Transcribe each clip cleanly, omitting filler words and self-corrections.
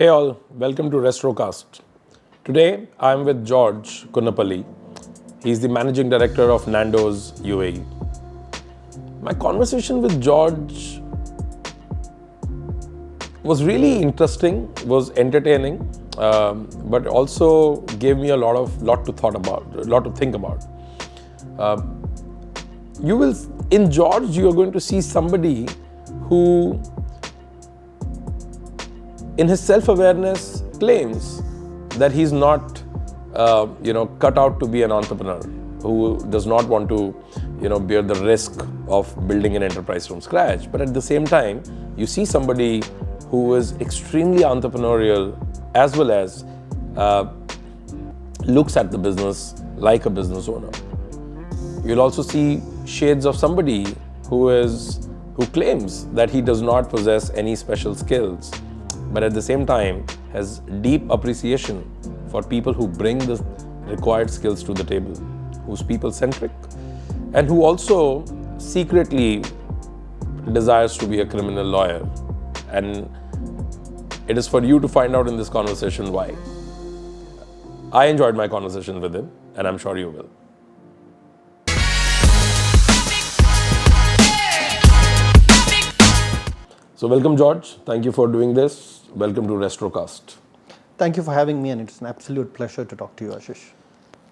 Hey all, welcome to Restrocast. Today I'm with George Kunnappally. He's the managing director of Nando's UAE. My conversation with George was really interesting, was entertaining, but also gave me a lot to think about. In George, you are going to see somebody who, in his self-awareness, claims that he's not, cut out to be an entrepreneur, who does not want to, bear the risk of building an enterprise from scratch. But at the same time, you see somebody who is extremely entrepreneurial, as well as looks at the business like a business owner. You'll also see shades of somebody who claims that he does not possess any special skills, but at the same time has deep appreciation for people who bring the required skills to the table, who's people-centric, and who also secretly desires to be a criminal lawyer. And it is for you to find out in this conversation why. I enjoyed my conversation with him, and I'm sure you will. So welcome, George. Thank you for doing this. Welcome to Restrocast. Thank you for having me, and it's an absolute pleasure to talk to you, Ashish.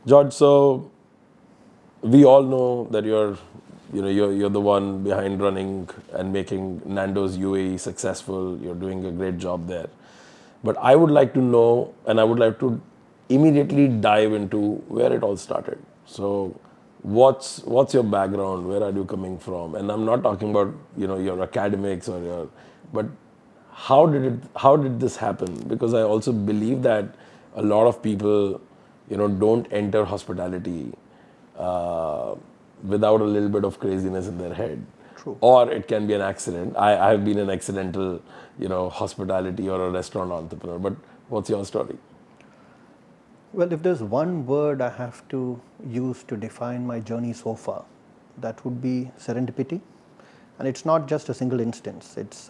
George, so we all know that you're the one behind running and making Nando's UAE successful. You're doing a great job there. But I would like to know, and I would like to immediately dive into where it all started. So what's your background? Where are you coming from? And I'm not talking about your academics but how did this happen? Because I also believe that a lot of people don't enter hospitality without a little bit of craziness in their head. True. Or it can be an accident. I have been an accidental hospitality or a restaurant entrepreneur. But what's your story? Well, if there's one word I have to use to define my journey so far, that would be serendipity. And it's not just a single instance. It's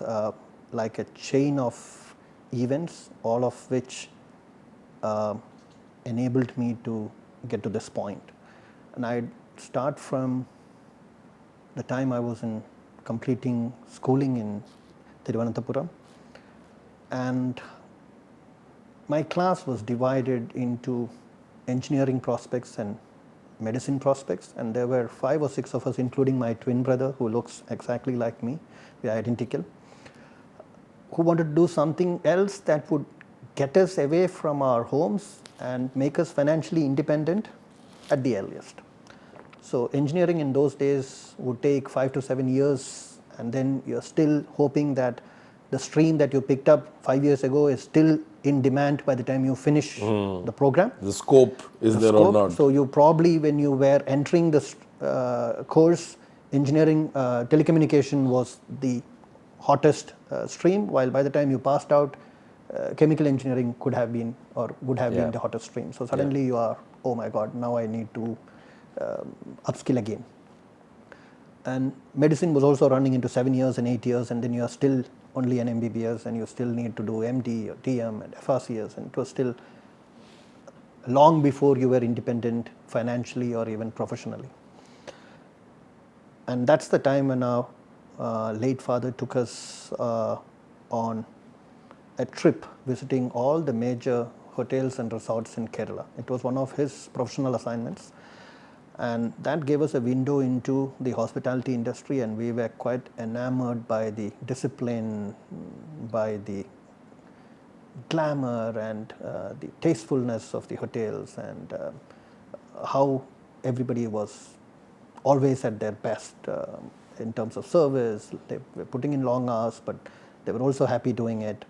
like a chain of events, all of which enabled me to get to this point. And I'd start from the time I was completing schooling in Thiruvananthapuram. And my class was divided into engineering prospects and medicine prospects, and there were 5 or 6 of us, including my twin brother who looks exactly like me, we are identical, who wanted to do something else that would get us away from our homes and make us financially independent at the earliest. So engineering in those days would take 5 to 7 years, and then you're still hoping that the stream that you picked up 5 years ago is still in demand by the time you finish the program. The scope is there or not? So you probably, when you were entering the course, engineering, telecommunication was the hottest stream, while by the time you passed out, chemical engineering could have been or would have been the hottest stream. So suddenly you are, oh my God, now I need to upskill again. And medicine was also running into 7 years and 8 years, and then you are still only an MBBS, and you still need to do MD or TM and FRCS, and it was still long before you were independent financially or even professionally. And that's the time when our late father took us on a trip visiting all the major hotels and resorts in Kerala. It was one of his professional assignments. And that gave us a window into the hospitality industry, and we were quite enamored by the discipline, by the glamour and the tastefulness of the hotels, and how everybody was always at their best in terms of service. They were putting in long hours, but they were also happy doing it.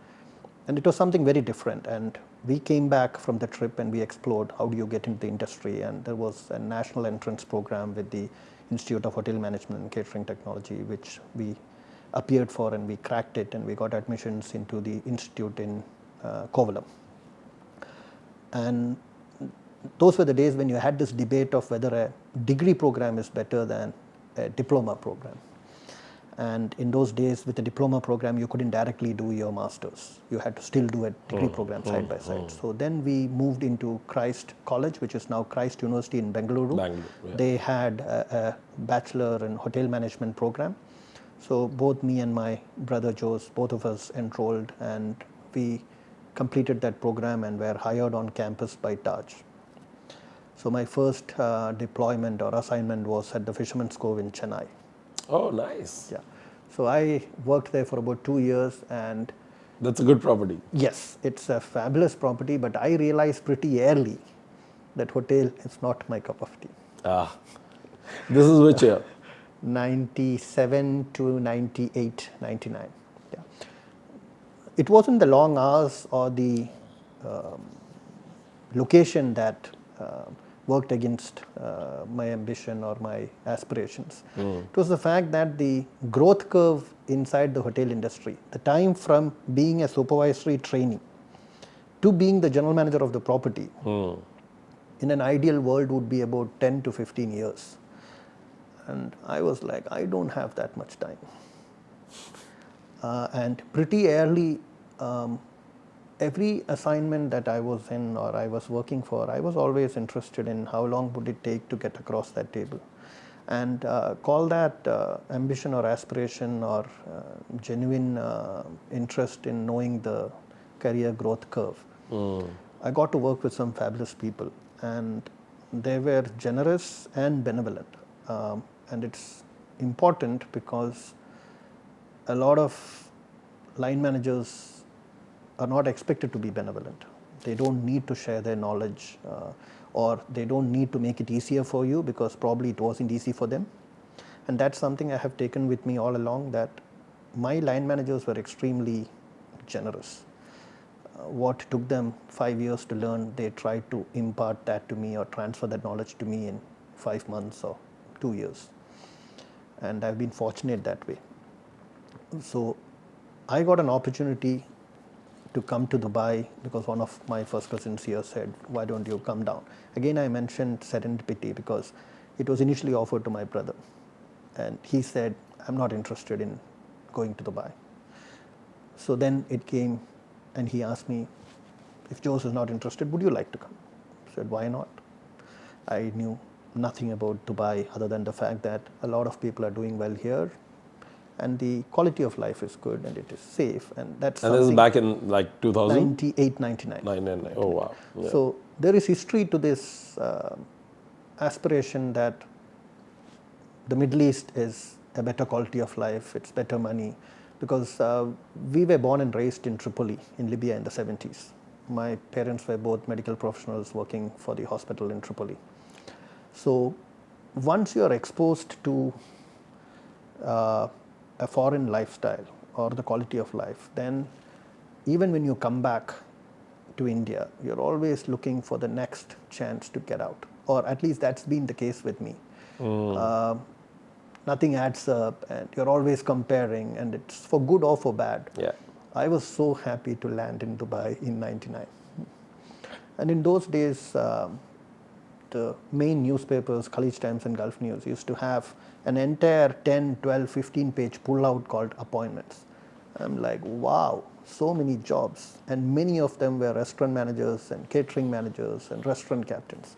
And it was something very different. And we came back from the trip and we explored how do you get into the industry, and there was a national entrance program with the Institute of Hotel Management and Catering Technology, which we appeared for, and we cracked it, and we got admissions into the institute in Kovalam. And those were the days when you had this debate of whether a degree program is better than a diploma program. And in those days, with the diploma program, you couldn't directly do your master's. You had to still do a degree program side by side. So then we moved into Christ College, which is now Christ University in Bengaluru. They had a bachelor in hotel management program. So both me and my brother Jose, both of us enrolled, and we completed that program and were hired on campus by Taj. So my first deployment or assignment was at the Fisherman's Cove in Chennai. Oh, nice. Yeah. So I worked there for about 2 years, and that's a good property. Yes, it's a fabulous property, but I realized pretty early that hotel is not my cup of tea. Ah, this is which year? 97 to 98, 99. Yeah. It wasn't the long hours or the location that worked against my ambition or my aspirations. It was the fact that the growth curve inside the hotel industry, the time from being a supervisory trainee to being the general manager of the property, in an ideal world would be about 10 to 15 years. And I was like, I don't have that much time. And pretty early, every assignment that I was in or I was working for, I was always interested in how long would it take to get across that table. And call that ambition or aspiration or genuine interest in knowing the career growth curve. I got to work with some fabulous people, and they were generous and benevolent. And it's important because a lot of line managers are not expected to be benevolent. They don't need to share their knowledge or they don't need to make it easier for you because probably it wasn't easy for them. And that's something I have taken with me all along, that my line managers were extremely generous. What took them 5 years to learn, they tried to impart that to me or transfer that knowledge to me in 5 months or 2 years. And I've been fortunate that way. So I got an opportunity to come to Dubai because one of my first cousins here said, why don't you come down? Again, I mentioned Serendipity because it was initially offered to my brother. And he said, I'm not interested in going to Dubai. So then it came and he asked me, if Jose is not interested, would you like to come? I said, why not? I knew nothing about Dubai other than the fact that a lot of people are doing well here. And the quality of life is good and it is safe. And that's and this is back in like 2000? 98, 99. 99. Oh, wow. Yeah. So there is history to this aspiration that the Middle East is a better quality of life, it's better money. Because we were born and raised in Tripoli, in Libya in the 70s. My parents were both medical professionals working for the hospital in Tripoli. So once you are exposed to a foreign lifestyle or the quality of life, then even when you come back to India, you're always looking for the next chance to get out. Or at least that's been the case with me. Nothing adds up and you're always comparing, and it's for good or for bad. Yeah. I was so happy to land in Dubai in 99. And in those days, the main newspapers, Khaleej Times and Gulf News, used to have an entire 10, 12, 15 page pull-out called appointments. I'm like, wow, so many jobs. And many of them were restaurant managers and catering managers and restaurant captains.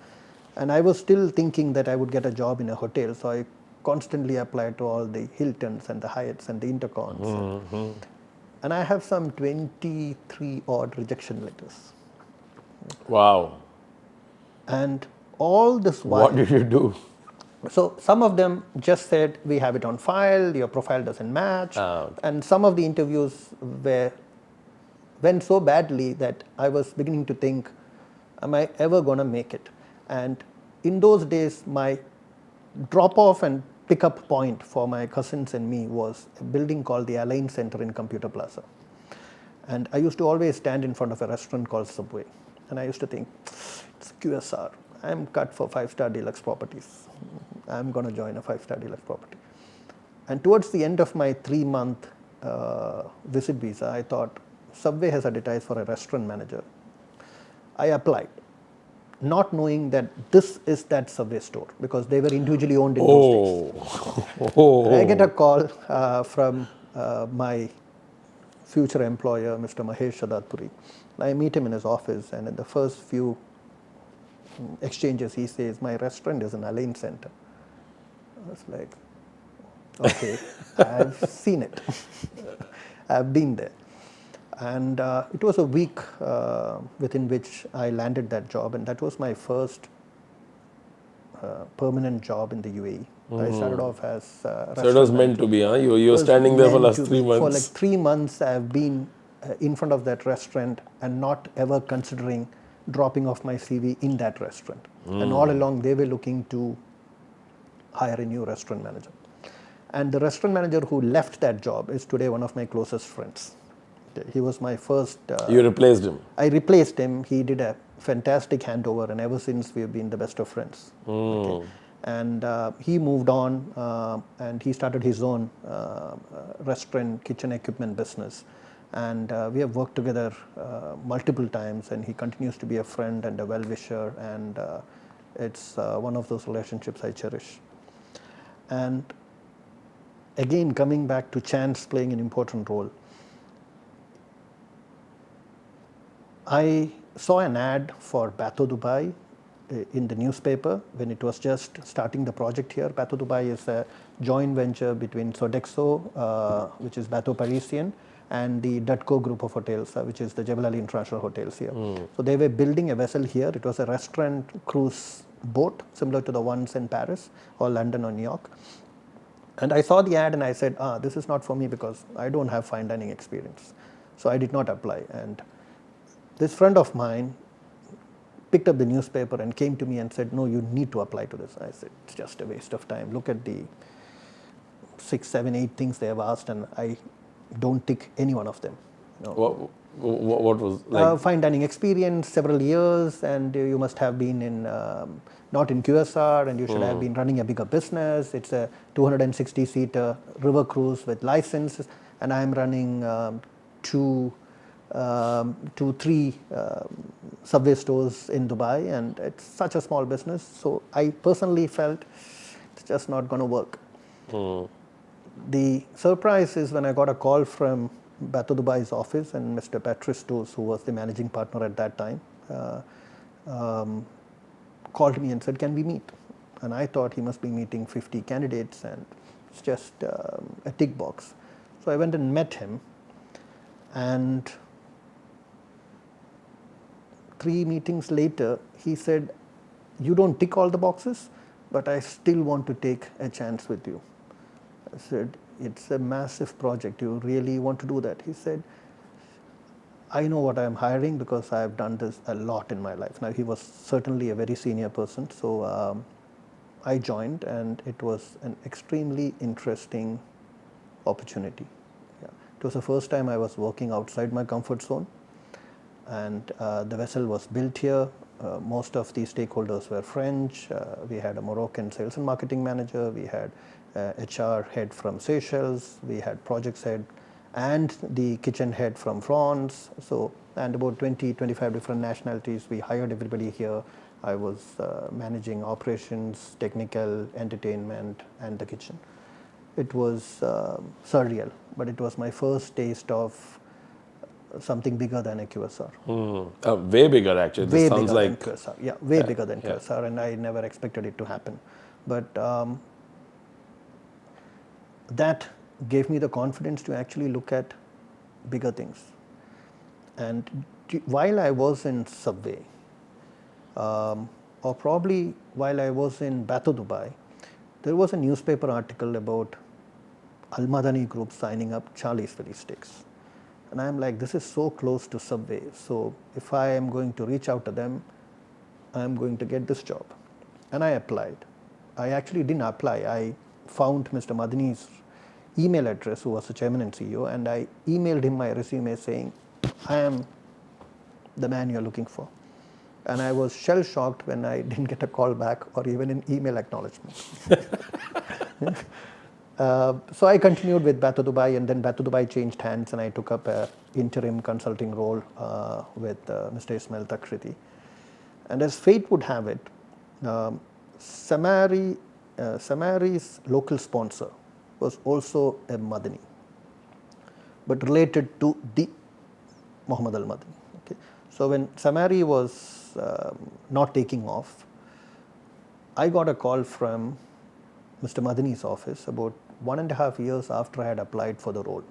And I was still thinking that I would get a job in a hotel, so I constantly applied to all the Hiltons and the Hyatts and the Intercons. And I have some 23 odd rejection letters. Wow. And all this while... What did you do? So some of them just said, we have it on file, your profile doesn't match. Okay. And some of the interviews went so badly that I was beginning to think, am I ever going to make it? And in those days, my drop-off and pick-up point for my cousins and me was a building called the Align Center in Computer Plaza. And I used to always stand in front of a restaurant called Subway. And I used to think, it's QSR. I'm cut for 5-star deluxe properties. I'm going to join a 5-star deluxe property. And towards the end of my 3-month visit visa, I thought, Subway has advertised for a restaurant manager. I applied. not knowing that this is that Subway store because they were individually owned in those days. I get a call from my future employer, Mr. Mahesh Shadatpuri. I meet him in his office, and in the first few exchanges, he says, "My restaurant is in Alain Center." I was like, okay, I've seen it. I've been there. And it was a week within which I landed that job, and that was my first permanent job in the UAE. I started off as So it was meant to be, huh? You were standing there for last 3 months. For like 3 months, I've been in front of that restaurant and not ever considering dropping off my CV in that restaurant. And all along, they were looking to hire a new restaurant manager. And the restaurant manager who left that job is today one of my closest friends. He was my first... You replaced him? I replaced him. He did a fantastic handover, and ever since we've been the best of friends. Okay. And he moved on, and he started his own restaurant kitchen equipment business. And we have worked together multiple times, and he continues to be a friend and a well-wisher, and it's one of those relationships I cherish. And again, coming back to chance playing an important role, I saw an ad for Bateau Dubai in the newspaper when it was just starting the project here. Bateau Dubai is a joint venture between Sodexo, which is Bateau Parisian, and the Dutco group of hotels, which is the Jebel Ali International Hotels here. So they were building a vessel here. It was a restaurant cruise boat, similar to the ones in Paris or London or New York. And I saw the ad and I said, this is not for me because I don't have fine dining experience. So I did not apply. And this friend of mine picked up the newspaper and came to me and said, "No, you need to apply to this." I said, "It's just a waste of time. Look at the 6, 7, 8 things they have asked, and I don't tick any one of them." You know, what was like? Fine dining experience, several years, and you must have been in not in QSR, and you should have been running a bigger business. It's a 260-seater river cruise with licenses, and I'm running 2 to 3 Subway stores in Dubai, and it's such a small business. So I personally felt it's just not going to work. The surprise is when I got a call from Bateau Dubai's office, and Mr. Patrice Toos, who was the managing partner at that time, called me and said, "Can we meet?" And I thought he must be meeting 50 candidates, and it's just a tick box. So I went and met him, and 3 meetings later, he said, "You don't tick all the boxes, but I still want to take a chance with you." I said, "It's a massive project. You really want to do that?" He said, "I know what I'm hiring because I've done this a lot in my life." Now, he was certainly a very senior person, so I joined, and it was an extremely interesting opportunity. Yeah. It was the first time I was working outside my comfort zone. And the vessel was built here. Most of the stakeholders were French. We had a Moroccan sales and marketing manager. We had HR head from Seychelles. We had projects head and the kitchen head from France. So, and about 20, 25 different nationalities. We hired everybody here. I was managing operations, technical, entertainment, and the kitchen. It was surreal, but it was my first taste of something bigger than a QSR. Way bigger, actually. This Way sounds bigger like than QSR. Yeah, way bigger than QSR, and I never expected it to happen. But that gave me the confidence to actually look at bigger things. And while I was in Subway, or probably while I was in Bateau Dubai, there was a newspaper article about Al Madani Group signing up Charlie's Philly Steaks. And I'm like, this is so close to Subway. So if I am going to reach out to them, I'm going to get this job. And I applied. I actually didn't apply. I found Mr. Madani's email address, who was the chairman and CEO, and I emailed him my resume saying, "I am the man you're looking for." And I was shell-shocked when I didn't get a call back or even an email acknowledgement. So I continued with Bateau Dubai, and then Bateau Dubai changed hands, and I took up an interim consulting role with Mr. Ismail Takriti. And as fate would have it, Samari's local sponsor was also a Madani, but related to the Muhammad al-Madani. Okay. So when Samari was not taking off, I got a call from Mr. Madani's office about 1.5 years after I had applied for the role,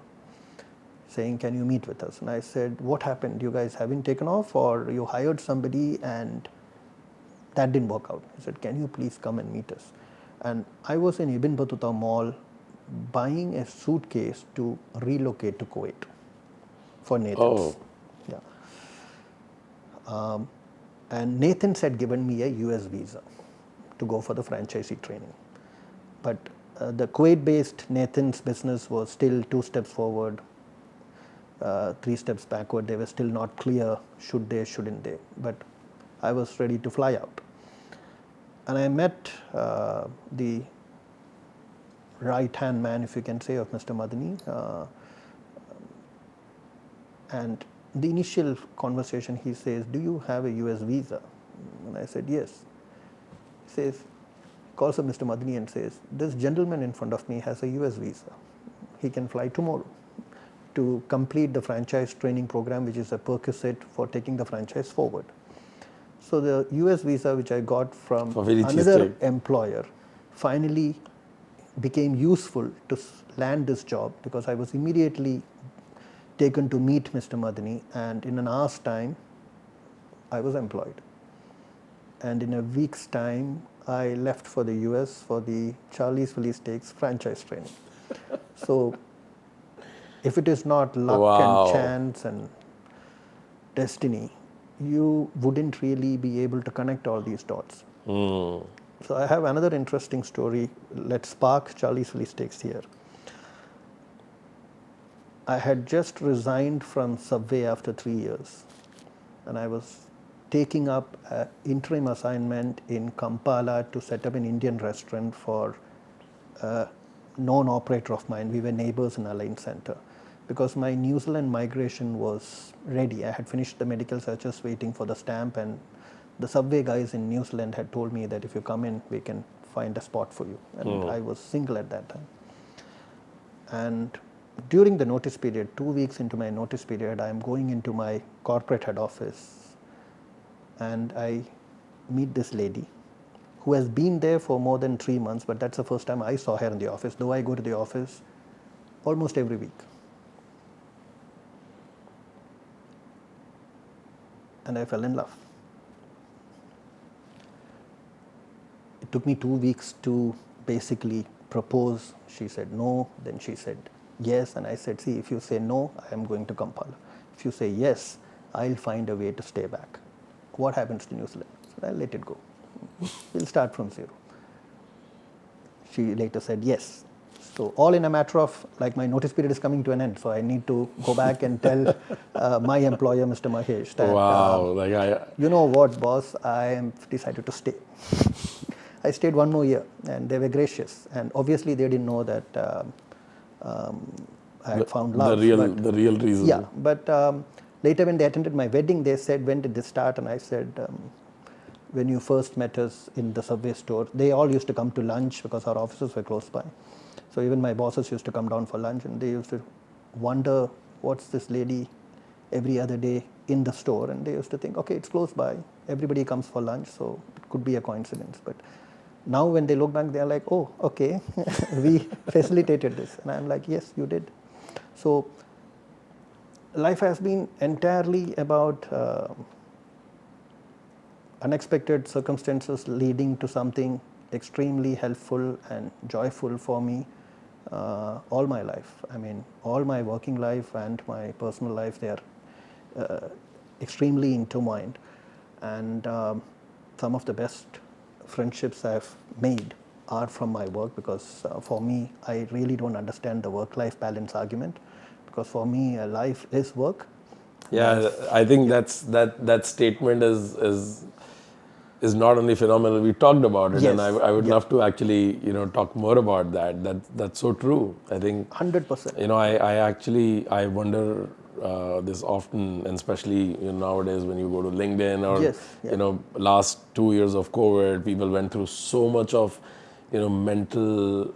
saying, can you meet with us? And I said, what happened? You guys haven't taken off, or you hired somebody and that didn't work out? He said, can you please come and meet us? And I was in Ibn Battuta Mall buying a suitcase to relocate to Kuwait for Nathan's. Oh. Yeah. And Nathan's had given me a US visa to go for the franchisee training. But the Kuwait-based Nathan's business was still 2 steps forward, 3 steps backward. They were still not clear, should they, shouldn't they. But I was ready to fly out. And I met the right-hand man, if you can say, of Mr. Madani. And the initial conversation, he says, do you have a US visa? And I said, yes. He says, calls up Mr. Madani and says, this gentleman in front of me has a US visa. He can fly tomorrow to complete the franchise training program, which is a perquisite for taking the franchise forward. So the US visa, which I got from another employer, finally became useful to land this job, because I was immediately taken to meet Mr. Madani, and in an hour's time, I was employed. And in a week's time, I left for the US for the Charlie's Philly Steaks franchise training. So if it is not luck and chance and destiny, you wouldn't really be able to connect all these dots. So I have another interesting story. Let's park Charlie's Philly Steaks here. I had just resigned from Subway after 3 years, and I was taking up an interim assignment in Kampala to set up an Indian restaurant for a known operator of mine. We were neighbors in Align Center. Because my New Zealand migration was ready. I had finished the medical searches, waiting for the stamp, and the Subway guys in New Zealand had told me that if you come in, we can find a spot for you. And I was single at that time. And during the notice period, 2 weeks into my notice period, I am going into my corporate head office, and I meet this lady who has been there for more than 3 months, but that's the first time I saw her in the office, though I go to the office almost every week. And I fell in love. It took me 2 weeks to basically propose. She said no, then she said yes, and I said, see, if you say no, I am going to Kampala. If you say yes, I'll find a way to stay back. What happens to New Zealand? I said, I'll let it go. We'll start from zero. She later said yes. So all in a matter of, like, my notice period is coming to an end, so I need to go back and tell my employer, Mr. Mahesh, that, you know what, boss, I am decided to stay. I stayed 1 more year, and they were gracious. And obviously, they didn't know that I had found love. The real reason. Yeah, but later when they attended my wedding, they said, when did this start? And I said, when you first met us in the Subway store. They all used to come to lunch because our offices were close by. So even my bosses used to come down for lunch, and they used to wonder, what's this lady every other day in the store? And they used to think, okay, it's close by. Everybody comes for lunch, so it could be a coincidence. But now when they look back, they're like, oh, okay, we facilitated this. And I'm like, yes, you did. So life has been entirely about unexpected circumstances leading to something extremely helpful and joyful for me all my life. I mean, all my working life and my personal life, they are extremely intertwined. And some of the best friendships I've made are from my work, because for me, I really don't understand the work-life balance argument, because for me, life is work. Yeah, I think that statement is not only phenomenal. We talked about it, Yes. and I would love to actually talk more about that. That's so true. I think 100%. I wonder this often, and especially nowadays when you go to LinkedIn or Yes, yeah. last 2 years of COVID, people went through so much of mental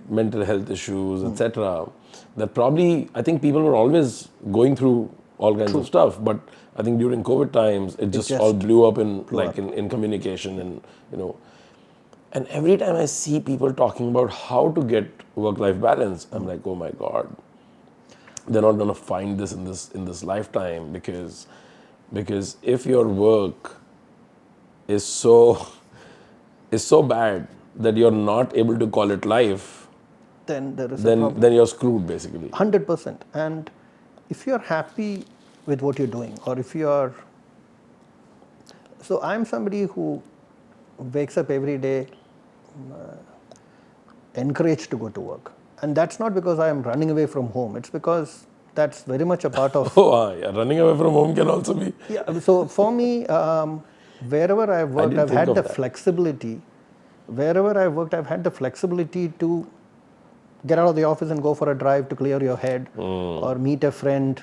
mental health issues, etc. That probably I think people were always going through all kinds of stuff, but I think during COVID times it just all blew up in communication and and every time I see people talking about how to get work-life balance, I'm like, oh my God, they're not going to find this in this lifetime because if your work is so bad that you're not able to call it life, then there is a problem. then you're screwed basically. 100%. And if you're happy with what you're doing, or if you're, so I'm somebody who wakes up every day encouraged to go to work, and that's not because I am running away from home. It's because that's very much a part of. Yeah, running away from home can also be. Yeah. So for me, wherever I've worked, I've had the flexibility. Wherever I've worked, I've had the flexibility to get out of the office and go for a drive to clear your head, or meet a friend.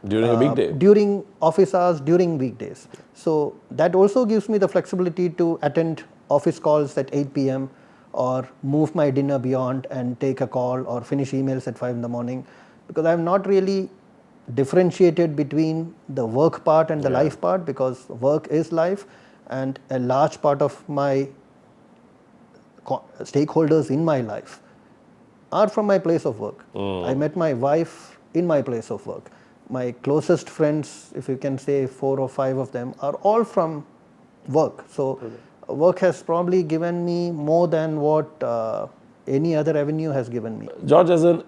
During a weekday? During office hours, during weekdays. So that also gives me the flexibility to attend office calls at 8 p.m. or move my dinner beyond and take a call or finish emails at 5 in the morning, because I'm not really differentiated between the work part and the life part, because work is life, and a large part of my stakeholders in my life are from my place of work. I met my wife in my place of work. My closest friends, if you can say 4 or 5 of them, are all from work. So work has probably given me more than what any other avenue has given me. George, as an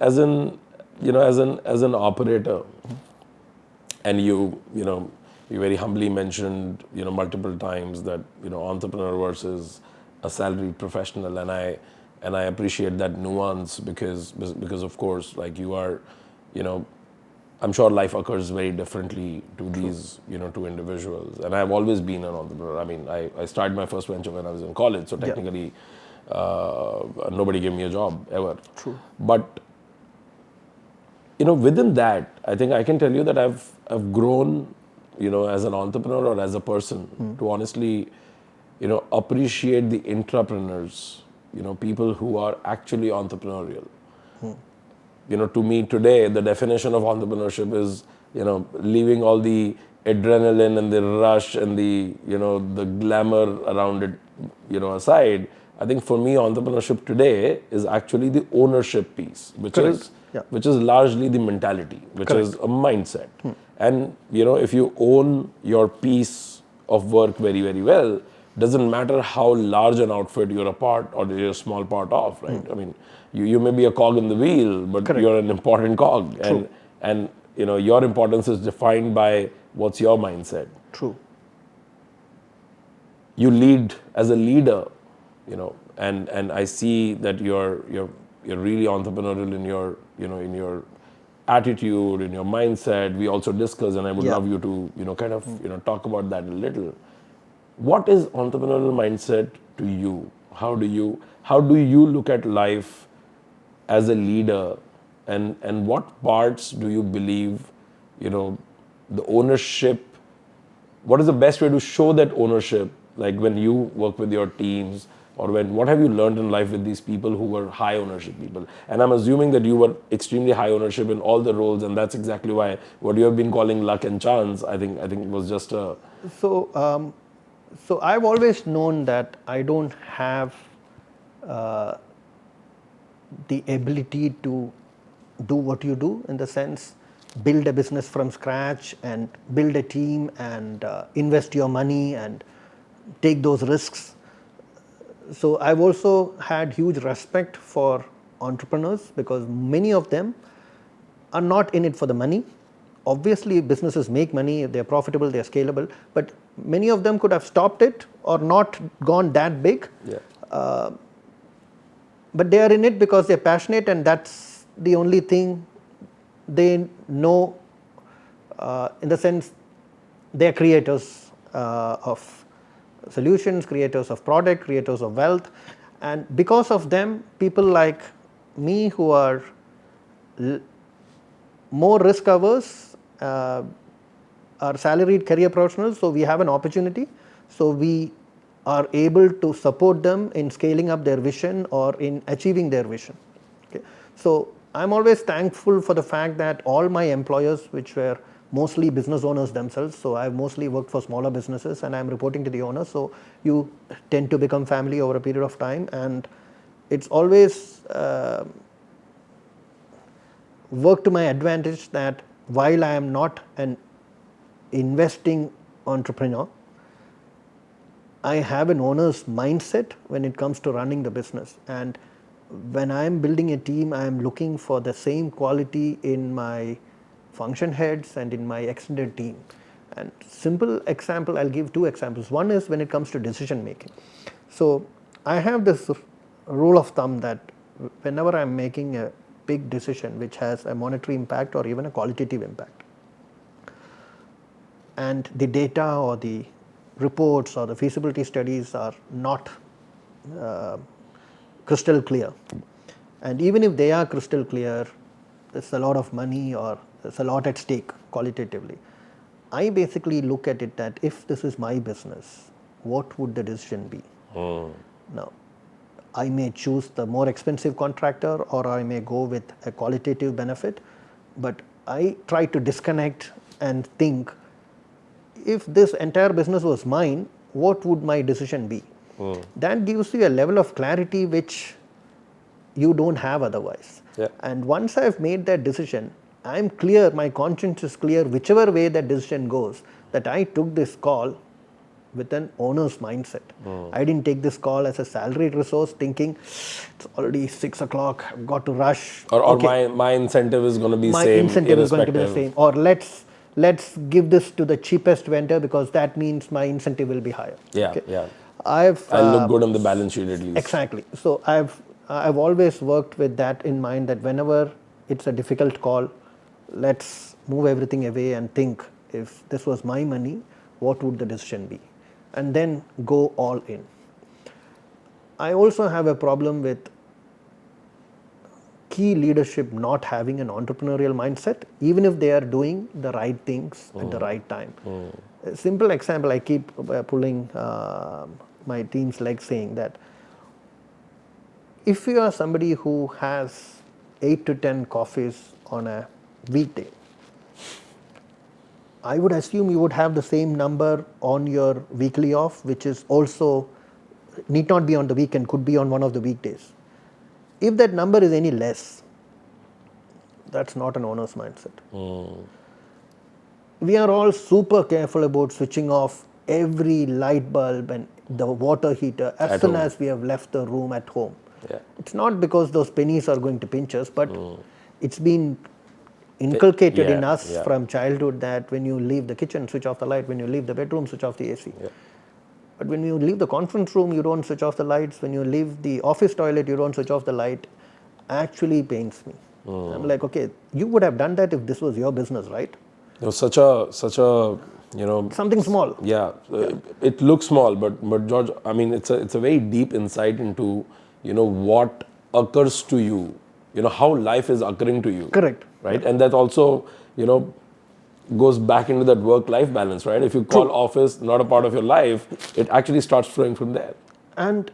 operator, and you very humbly mentioned multiple times that entrepreneur versus a salaried professional, and I appreciate that nuance because of course, like you are, I'm sure life occurs very differently to these two individuals, and I've always been an entrepreneur. I mean, I started my first venture when I was in college, so technically nobody gave me a job ever. True. But within that, I think I can tell you that I've grown as an entrepreneur or as a person to honestly appreciate the intrapreneurs, people who are actually entrepreneurial. To me today, the definition of entrepreneurship is, leaving all the adrenaline and the rush and the glamour around it, aside. I think for me, entrepreneurship today is actually the ownership piece, which is largely the mentality, which is a mindset. And, if you own your piece of work very, very well, doesn't matter how large an outfit you're a part or you're a small part of, right? I mean, you may be a cog in the wheel, but you're an important cog. And your importance is defined by what's your mindset. True. You lead as a leader, and I see that you're really entrepreneurial in your in your attitude, in your mindset. We also discuss, and I would love you to kind of talk about that a little. What is entrepreneurial mindset to you? How do you look at life as a leader, and what parts do you believe, the ownership, what is the best way to show that ownership, like when you work with your teams, or what have you learned in life with these people who were high ownership people? And I'm assuming that you were extremely high ownership in all the roles, and that's exactly why what you have been calling luck and chance, I think was just a... So I've always known that I don't have the ability to do what you do, in the sense, build a business from scratch and build a team and invest your money and take those risks. So I've also had huge respect for entrepreneurs, because many of them are not in it for the money. Obviously, businesses make money, they're profitable, they're scalable, but many of them could have stopped it or not gone that big. But they are in it because they're passionate, and that's the only thing they know. In the sense, they're creators of solutions, creators of product, creators of wealth, and because of them, people like me who are more risk averse, are salaried career professionals, so we have an opportunity. So we are able to support them in scaling up their vision or in achieving their vision. Okay. So I'm always thankful for the fact that all my employers, which were mostly business owners themselves, so I've mostly worked for smaller businesses and I'm reporting to the owner, so you tend to become family over a period of time, and it's always worked to my advantage that while I am not an investing entrepreneur, I have an owner's mindset when it comes to running the business. And when I am building a team, I am looking for the same quality in my function heads and in my extended team. And simple example, I'll give two examples. One is when it comes to decision making. So I have this rule of thumb that whenever I'm making a big decision which has a monetary impact or even a qualitative impact, and the data or the reports or the feasibility studies are not crystal clear, and even if they are crystal clear, there's a lot of money or there's a lot at stake qualitatively, I basically look at it that if this is my business, what would the decision be? Now, I may choose the more expensive contractor or I may go with a qualitative benefit, but I try to disconnect and think, if this entire business was mine, what would my decision be? That gives you a level of clarity which you don't have otherwise. Yeah. And once I've made that decision, I'm clear, my conscience is clear, whichever way that decision goes, that I took this call with an owner's mindset. I didn't take this call as a salaried resource thinking, it's already 6 o'clock, I've got to rush. Or okay, my incentive is going to be my same. Incentive is going to be the same. Or let's give this to the cheapest vendor because that means my incentive will be higher. Yeah, Okay. yeah. I'll look good on the balance sheet at least. Exactly. So I've always worked with that in mind, that whenever it's a difficult call, let's move everything away and think, if this was my money, what would the decision be? And then go all in. I also have a problem with key leadership not having an entrepreneurial mindset, even if they are doing the right things at the right time. A simple example, I keep pulling my team's leg, saying that if you are somebody who has 8 to 10 coffees on a weekday, I would assume you would have the same number on your weekly off, which is also need not be on the weekend, could be on one of the weekdays. If that number is any less, that's not an owner's mindset. We are all super careful about switching off every light bulb and the water heater as soon as we have left the room at home. Yeah. It's not because those pennies are going to pinch us, but it's been inculcated in us from childhood that when you leave the kitchen, switch off the light. When you leave the bedroom, switch off the AC. Yeah. But when you leave the conference room, you don't switch off the lights. When you leave the office toilet, you don't switch off the light. Actually pains me. I'm like, okay, you would have done that if this was your business, right? It was such a something small. Yeah, it looks small, but George, I mean, it's a very deep insight into what occurs to you, how life is occurring to you. Correct. Right, and that also goes back into that work-life balance, right? If you call office not a part of your life, it actually starts flowing from there. And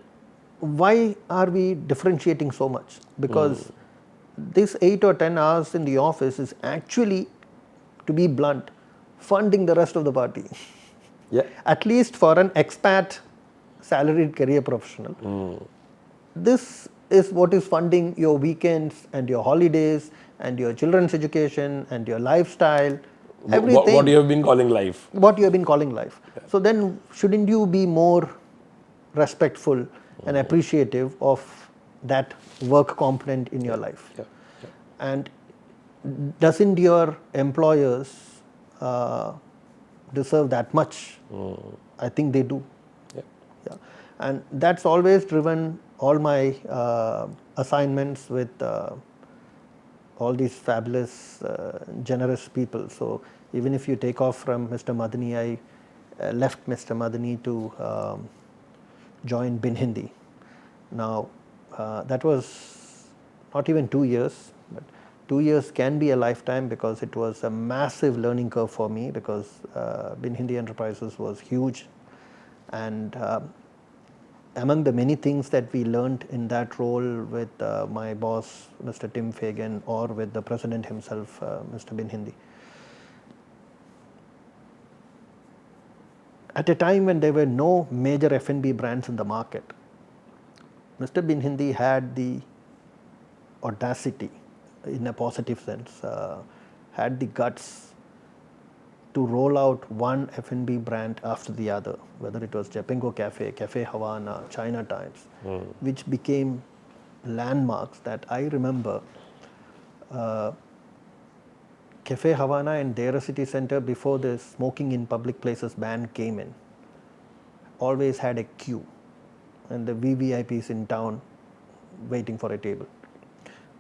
why are we differentiating so much? Because this 8 or 10 hours in the office is actually, to be blunt, funding the rest of the party. Yeah. At least for an expat salaried career professional. This is what is funding your weekends and your holidays and your children's education and your lifestyle. Everything. What you have been calling life. What you have been calling life. Yeah. So then shouldn't you be more respectful and appreciative of that work component in your life? Yeah. Yeah. And doesn't your employers deserve that much? I think they do. Yeah. Yeah. And that's always driven all my assignments with all these fabulous, generous people. So even if you take off from Mr. Madani, I left Mr. Madani to join Bin Hindi. Now, that was not even 2 years, but 2 years can be a lifetime because it was a massive learning curve for me because Bin Hindi Enterprises was huge, and among the many things that we learned in that role with my boss, Mr. Tim Fagan, or with the president himself, Mr. Bin Hindi. At a time when there were no major F&B brands in the market, Mr. Bin Hindi had the audacity, in a positive sense, had the guts to roll out one F&B brand after the other, whether it was Jepingo Cafe, Cafe Havana, China Times, which became landmarks that I remember. Cafe Havana in Dera City Center, before the smoking in public places ban came in, always had a queue and the VVIPs in town waiting for a table.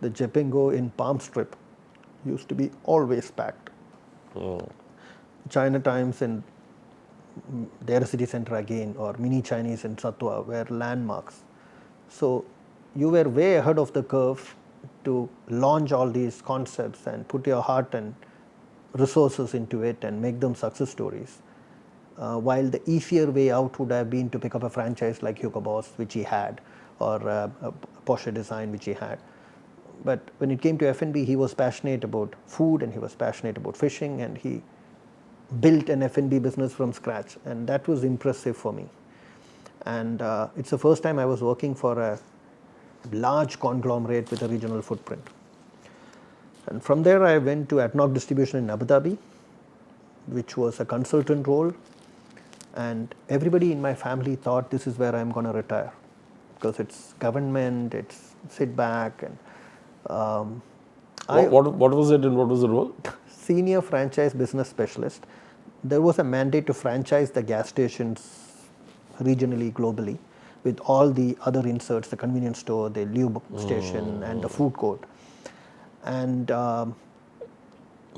The Jepingo in Palm Strip used to be always packed. China Times in Dera City Center again, or Mini Chinese in Satwa were landmarks. So you were way ahead of the curve to launch all these concepts and put your heart and resources into it and make them success stories. While the easier way out would have been to pick up a franchise like Hugo Boss, which he had, or Porsche Design, which he had. But when it came to F&B, he was passionate about food and he was passionate about fishing, and he built an F&B business from scratch, and that was impressive for me. And it's the first time I was working for a large conglomerate with a regional footprint. And from there I went to ADNOC Distribution in Abu Dhabi, which was a consultant role, and everybody in my family thought this is where I'm going to retire because it's government, it's sit back, and what was it and what was the role? Senior franchise business specialist. There was a mandate to franchise the gas stations regionally, globally, with all the other inserts, the convenience store, the lube station, and the food court. And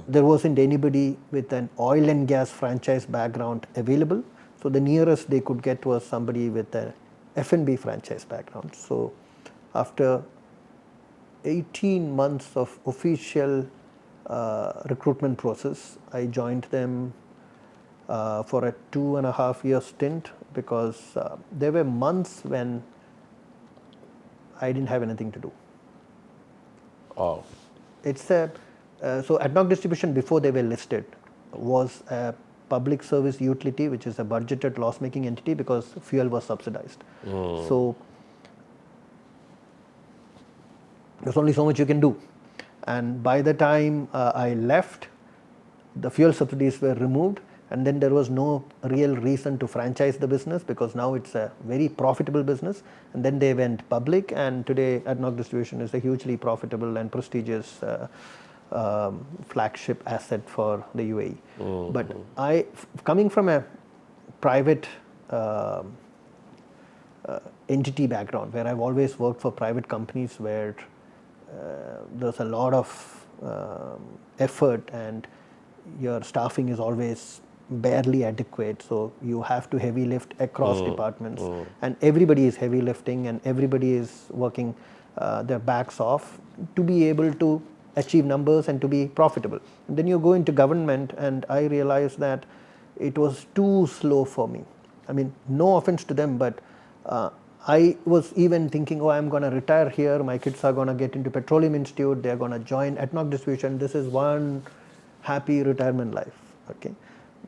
there wasn't anybody with an oil and gas franchise background available. So the nearest they could get was somebody with an F&B franchise background. So after 18 months of official recruitment process, I joined them for a 2.5-year stint because there were months when I didn't have anything to do. Oh. It's a so ADNOC Distribution, before they were listed, was a public service utility, which is a budgeted loss-making entity because fuel was subsidized. So there's only so much you can do. And by the time I left, the fuel subsidies were removed, and then there was no real reason to franchise the business because now it's a very profitable business. And then they went public, and today ADNOC Distribution is a hugely profitable and prestigious flagship asset for the UAE. But coming from a private entity background, where I've always worked for private companies where there's a lot of effort and your staffing is always barely adequate, so you have to heavy lift across departments, and everybody is heavy lifting and everybody is working their backs off to be able to achieve numbers and to be profitable. And then you go into government, and I realized that it was too slow for me. I mean, no offense to them, but I was even thinking, oh, I'm going to retire here, my kids are going to get into Petroleum Institute, they're going to join ADNOC Distribution, this is one happy retirement life. Okay,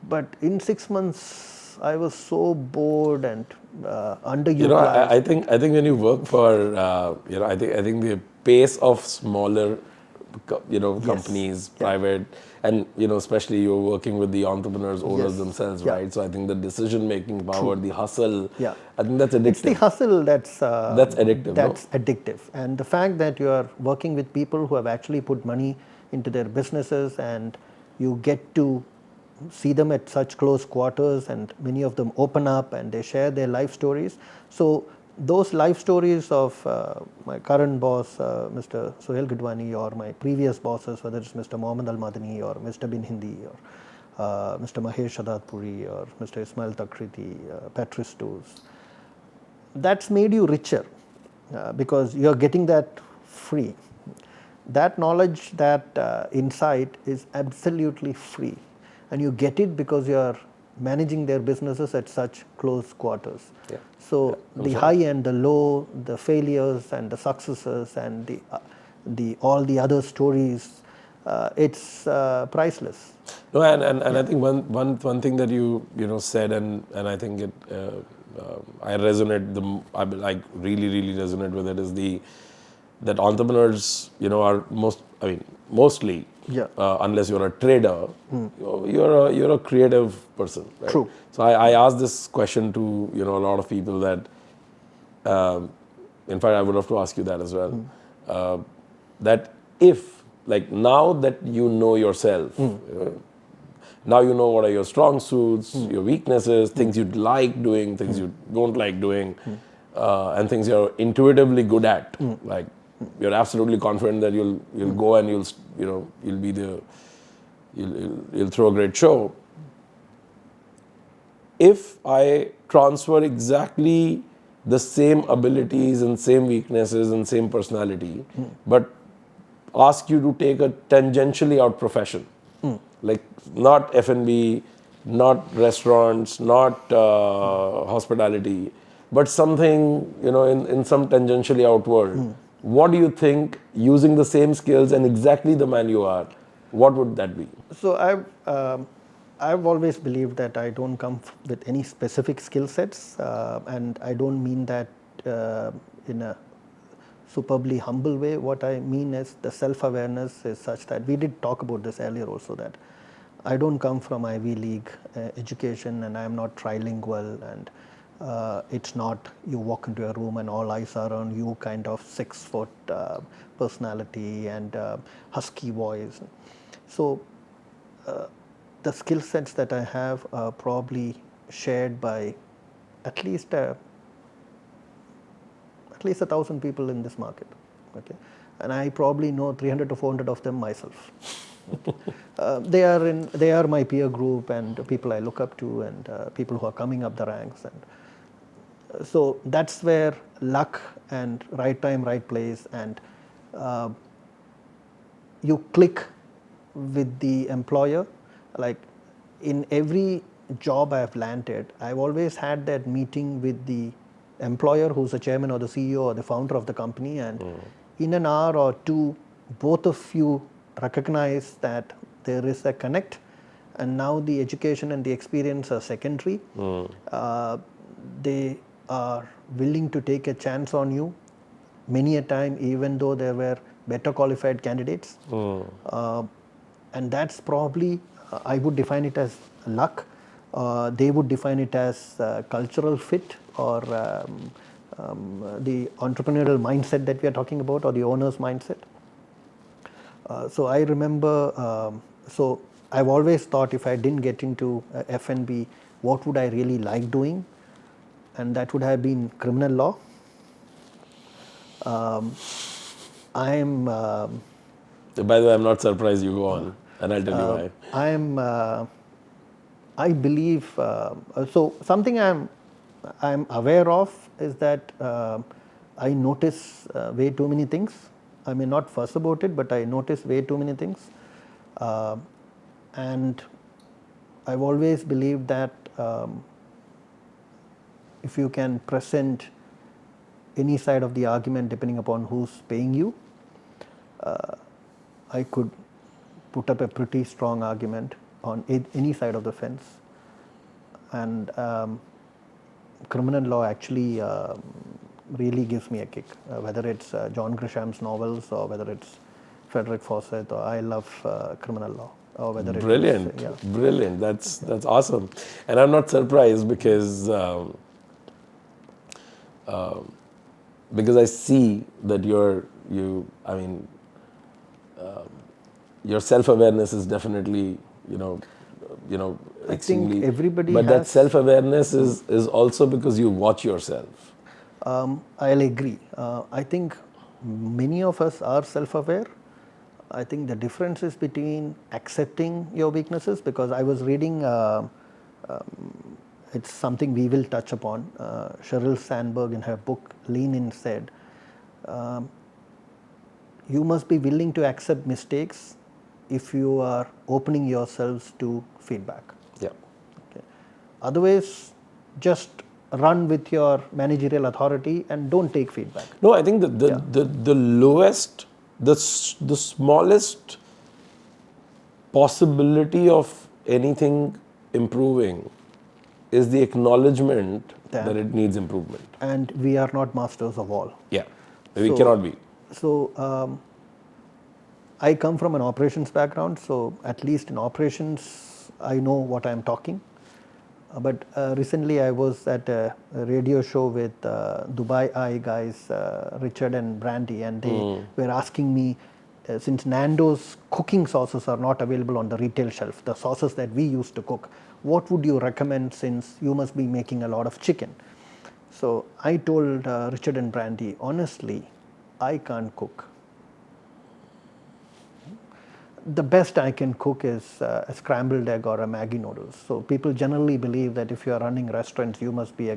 but in 6 months I was so bored and underutilized. I think when you work for I think the pace of smaller companies, private, and especially you're working with the entrepreneurs, owners themselves, right? So I think the decision making power, the hustle, I think that's addictive. It's the hustle that's addictive. That's addictive, and the fact that you are working with people who have actually put money into their businesses, and you get to see them at such close quarters, and many of them open up and they share their life stories. So those life stories of my current boss, Mr. Sohail Gidwani, or my previous bosses, whether it's Mr. Mohammed Al-Madani or Mr. Bin Hindi or Mr. Mahesh Shadatpuri or Mr. Ismail Takriti, Patristos, that's made you richer because you're getting that free. that knowledge, that insight is absolutely free, and you get it because you are managing their businesses at such close quarters. Yeah. So the high and the low, the failures and the successes, and the all the other stories, it's priceless. No, and I think one thing that you said, and I think it I resonate I like really resonate with it, is that entrepreneurs are mostly, Yeah. unless you're a trader, you're a creative person, right? True. So I asked this question to a lot of people that in fact I would love to ask you that as well, that if, like, now that you know yourself, now you know what are your strong suits, your weaknesses, things you like doing, things you don't like doing, and things you're intuitively good at. Like, you're absolutely confident that you'll go and you'll throw a great show. If I transfer exactly the same abilities and same weaknesses and same personality, but ask you to take a tangentially out profession, like not F&B, not restaurants, not hospitality, but something in some tangentially out world, what do you think, using the same skills and exactly the man you are, what would that be? So I've always believed that I don't come with any specific skill sets, and I don't mean that in a superbly humble way. What I mean is the self-awareness is such that, we did talk about this earlier also, that I don't come from Ivy League education, and I am not trilingual, and it's not you walk into a room and all eyes are on you kind of 6-foot personality and husky voice. So the skill sets that I have are probably shared by at least 1,000 people in this market. Okay, and I probably know 300 to 400 of them myself. They are my peer group and people I look up to, and people who are coming up the ranks, and so that's where luck and right time, right place, and you click with the employer. Like, in every job I've landed, I've always had that meeting with the employer, who's the chairman or the CEO or the founder of the company, and in an hour or two, both of you recognize that there is a connect, and now the education and the experience are secondary. They are willing to take a chance on you many a time, even though there were better qualified candidates. And that's probably, I would define it as luck. They would define it as cultural fit, or the entrepreneurial mindset that we are talking about, or the owner's mindset. So I remember, so I've always thought, if I didn't get into F&B, what would I really like doing? And that would have been criminal law. By the way, I'm not surprised you go on, and I'll tell you why. I believe, so something I'm aware of is that I notice way too many things. I may not fuss about it, but I notice way too many things. And I've always believed that if you can present any side of the argument, depending upon who's paying you, I could put up a pretty strong argument on any side of the fence. And criminal law actually really gives me a kick, whether it's John Grisham's novels, or whether it's Frederick Fawcett, or I love criminal law, or whether Brilliant, it's brilliant. That's awesome, and I'm not surprised because I see that your self-awareness is definitely I think everybody but has, that self-awareness is also because you watch yourself. I'll agree. I think many of us are self-aware. I think the difference is between accepting your weaknesses, because I was reading, it's something we will touch upon. Sheryl Sandberg, in her book Lean In, said, you must be willing to accept mistakes if you are opening yourselves to feedback. Yeah. Okay. Otherwise, just run with your managerial authority and don't take feedback. No, I think the lowest, the smallest possibility of anything improving is the acknowledgement that it needs improvement. And we are not masters of all. Yeah, we cannot be. So, I come from an operations background, so at least in operations, I know what I'm talking. But recently I was at a radio show with Dubai Eye guys, Richard and Brandy, and they were asking me, since Nando's cooking sauces are not available on the retail shelf, the sauces that we used to cook, what would you recommend since you must be making a lot of chicken? So I told Richard and Brandy, honestly, I can't cook. The best I can cook is a scrambled egg or a Maggi noodles. So people generally believe that if you are running restaurants, you must be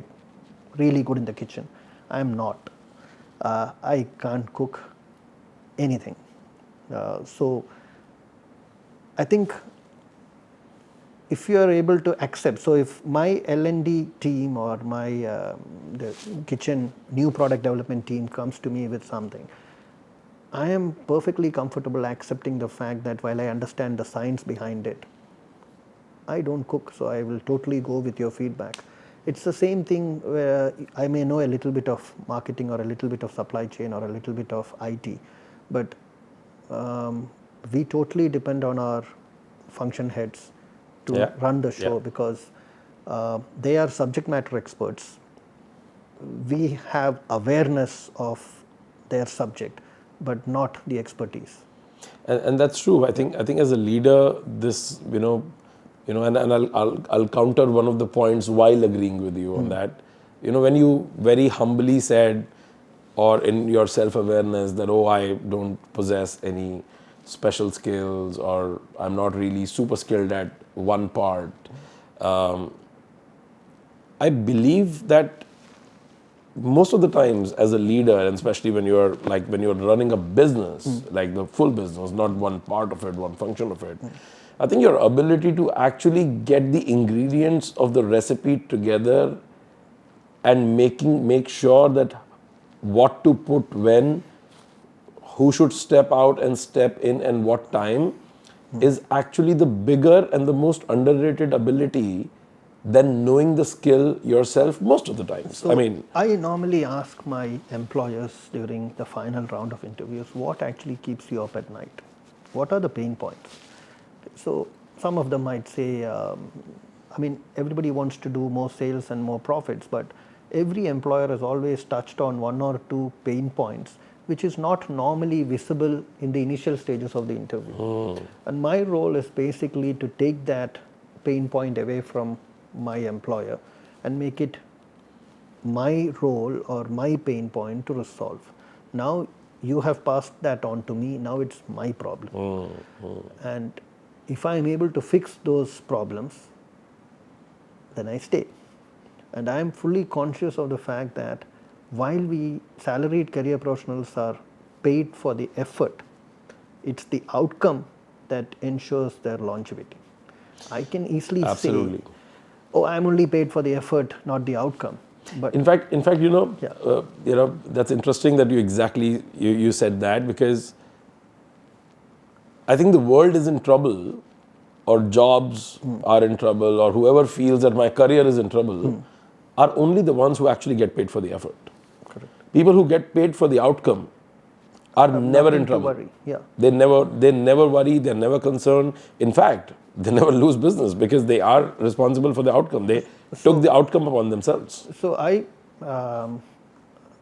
really good in the kitchen. I am not. I can't cook anything. So I think if you are able to accept, so if my L&D team or my the kitchen new product development team comes to me with something, I am perfectly comfortable accepting the fact that while I understand the science behind it, I don't cook, so I will totally go with your feedback. It's the same thing where I may know a little bit of marketing or a little bit of supply chain or a little bit of IT, but we totally depend on our function heads to run the show because they are subject matter experts. We have awareness of their subject, but not the expertise. And that's true. I think as a leader, this and I'll counter one of the points while agreeing with you on that. When you very humbly said, or in your self-awareness that I don't possess any special skills or I'm not really super skilled at one part. I believe that most of the times as a leader, and especially when you're running a business, like the full business, not one part of it, one function of it, I think your ability to actually get the ingredients of the recipe together and make sure that what to put when, who should step out and step in and what time is actually the bigger and the most underrated ability than knowing the skill yourself most of the times. So I normally ask my employers during the final round of interviews, what actually keeps you up at night? What are the pain points? So some of them might say, everybody wants to do more sales and more profits, but every employer has always touched on one or two pain points, which is not normally visible in the initial stages of the interview. And my role is basically to take that pain point away from my employer and make it my role or my pain point to resolve. Now you have passed that on to me, now it's my problem. And if I am able to fix those problems, then I stay. And I am fully conscious of the fact that while we salaried career professionals are paid for the effort, it's the outcome that ensures their longevity. I can easily say, I'm only paid for the effort, not the outcome. But in fact, that's interesting that you said that, because I think the world is in trouble, or jobs are in trouble, or whoever feels that my career is in trouble, are only the ones who actually get paid for the effort. Correct. People who get paid for the outcome are never in trouble. Worry. Yeah. They never worry, they're never concerned. In fact, they never lose business because they are responsible for the outcome. They took the outcome upon themselves. So I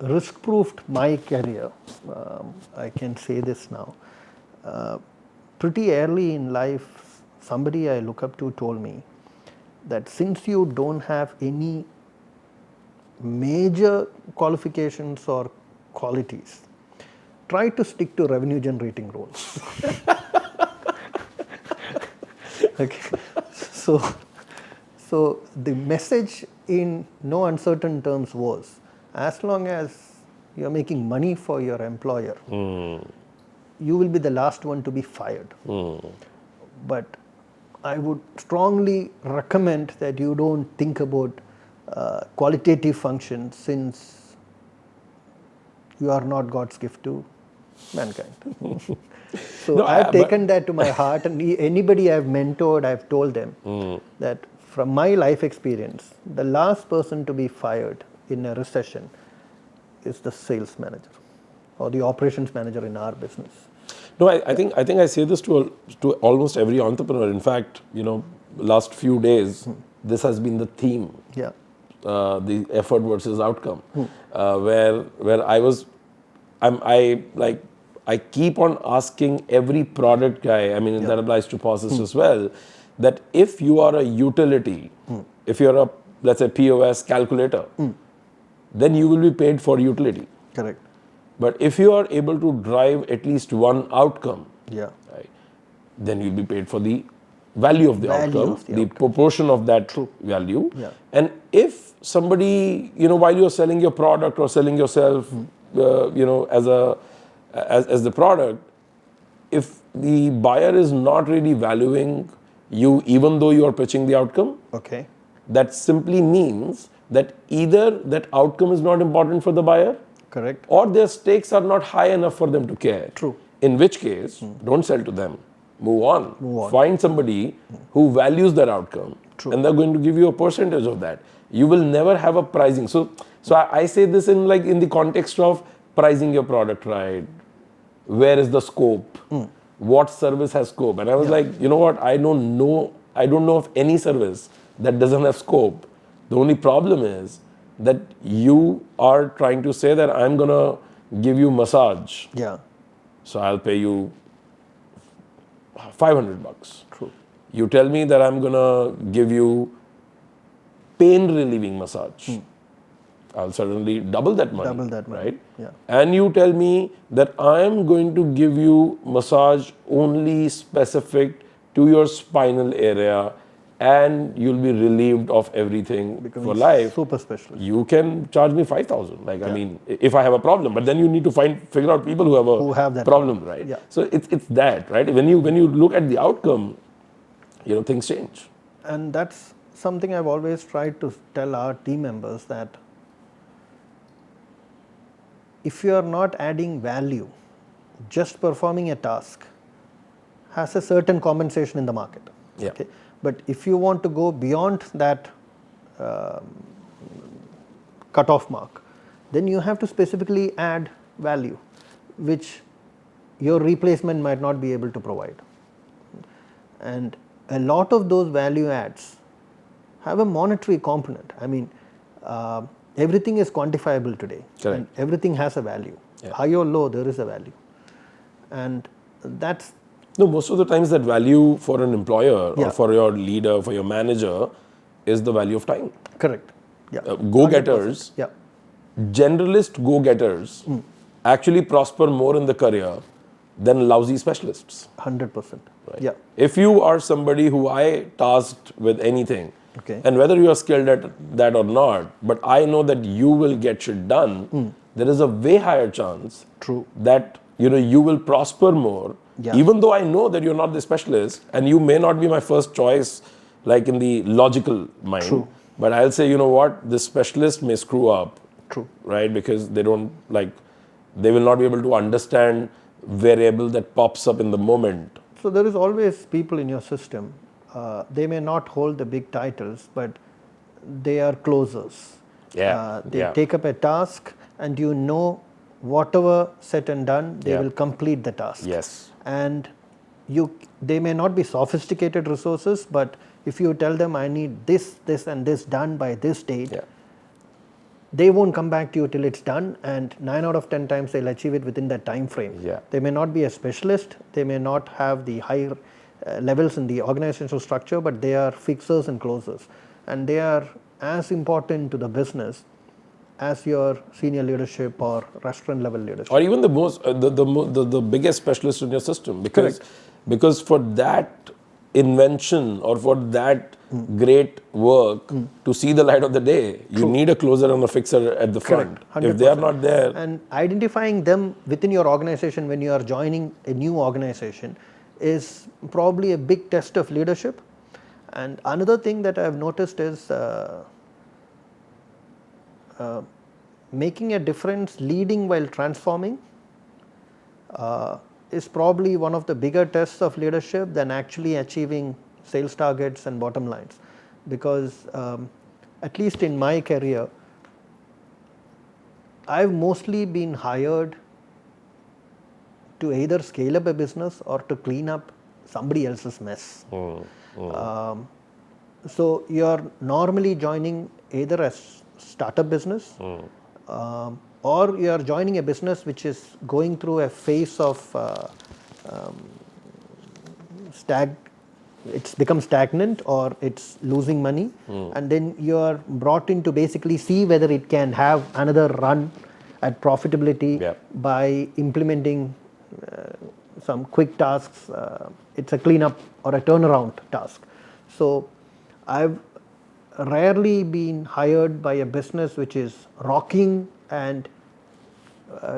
risk-proofed my career, I can say this now. Pretty early in life, somebody I look up to told me that since you don't have any major qualifications or qualities, try to stick to revenue generating roles. Okay. So the message in no uncertain terms was, as long as you're making money for your employer, you will be the last one to be fired. But I would strongly recommend that you don't think about qualitative functions, since you are not God's gift to mankind. So No, I've taken that to my heart, and anybody I've mentored, I've told them that from my life experience, the last person to be fired in a recession is the sales manager or the operations manager in our business. No, I think I say this to almost every entrepreneur. In fact, last few days, this has been the theme. Yeah. The effort versus outcome, where I keep on asking every product guy. I mean, that applies to POSIS as well. That if you are a utility, if you're a, let's say, POS calculator, then you will be paid for utility. Correct. But if you are able to drive at least one outcome, right, then you'll be paid for the value of the outcome, the proportion of that value. And if somebody, while you're selling your product or selling yourself, as the product, if the buyer is not really valuing you, even though you are pitching the outcome, that simply means that either that outcome is not important for the buyer, correct, or their stakes are not high enough for them to care. True. In which case, don't sell to them. Move on. Find somebody who values that outcome, and they're going to give you a percentage of that. You will never have a pricing. So I say this in the context of pricing your product right. Where is the scope? What service has scope? And I was like, you know what? I don't know of any service that doesn't have scope. The only problem is that you are trying to say that I'm gonna give you massage. So I'll pay you $500. True. You tell me that I'm gonna give you pain relieving massage. I'll certainly double that money. Right? And you tell me that I'm going to give you massage only specific to your spinal area, and you'll be relieved of everything for life. Super specialist. You can charge me 5,000. I mean, if I have a problem, but then you need to figure out people who have that problem, right? So it's that, right? When you look at the outcome, things change. And that's something I've always tried to tell our team members, that if you are not adding value, just performing a task has a certain compensation in the market. But if you want to go beyond that cutoff mark, then you have to specifically add value, which your replacement might not be able to provide. And a lot of those value adds have a monetary component. I mean, everything is quantifiable today. And everything has a value. High or low, there is a value. And that's... No, most of the times that value for an employer or for your leader, for your manager, is the value of time. Correct. Go-getters, generalist go-getters actually prosper more in the career than lousy specialists. 100%. Right? If you are somebody who I tasked with anything, and whether you are skilled at that or not, but I know that you will get shit done, there is a way higher chance that you will prosper more, even though I know that you're not the specialist and you may not be my first choice, like in the logical mind. But I'll say, you know what, this specialist may screw up, right? Because they will not be able to understand variable that pops up in the moment. So there is always people in your system. They may not hold the big titles, but they are closers. They take up a task, and whatever said and done, they will complete the task. And they may not be sophisticated resources, but if you tell them, I need this, this and this done by this date, they won't come back to you till it's done, and 9 out of 10 times they'll achieve it within that time frame. They may not be a specialist, they may not have the higher levels in the organizational structure, but they are fixers and closers, and they are as important to the business as your senior leadership or restaurant level leadership, or even the biggest specialist in your system, because for that invention or for that great work to see the light of the day. You need a closer and a fixer at the front. Correct, 100%. If they are not there, and identifying them within your organization when you are joining a new organization is probably a big test of leadership. And another thing that I have noticed is making a difference, leading while transforming, is probably one of the bigger tests of leadership than actually achieving sales targets and bottom lines. Because at least in my career, I've mostly been hired to either scale up a business or to clean up somebody else's mess. So you're normally joining either a startup business or you are joining a business which is going through a phase of it's become stagnant or it's losing money, and then you are brought in to basically see whether it can have another run at profitability by implementing some quick tasks. It's a cleanup or a turnaround task. So I've rarely been hired by a business which is rocking and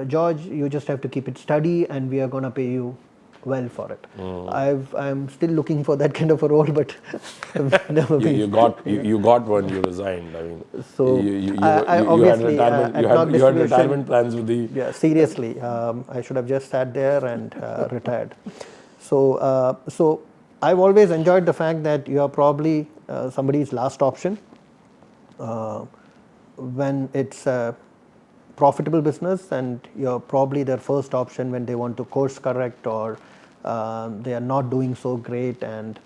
George, you just have to keep it steady and we are going to pay you well for it. I'm still looking for that kind of a role, but I've never been. You got one. You resigned. I mean, so you had retirement. You had retirement plans with the. Yeah, seriously, I should have just sat there and retired. So I've always enjoyed the fact that you are probably somebody's last option when it's a profitable business, and you're probably their first option when they want to course correct or they are not doing so great and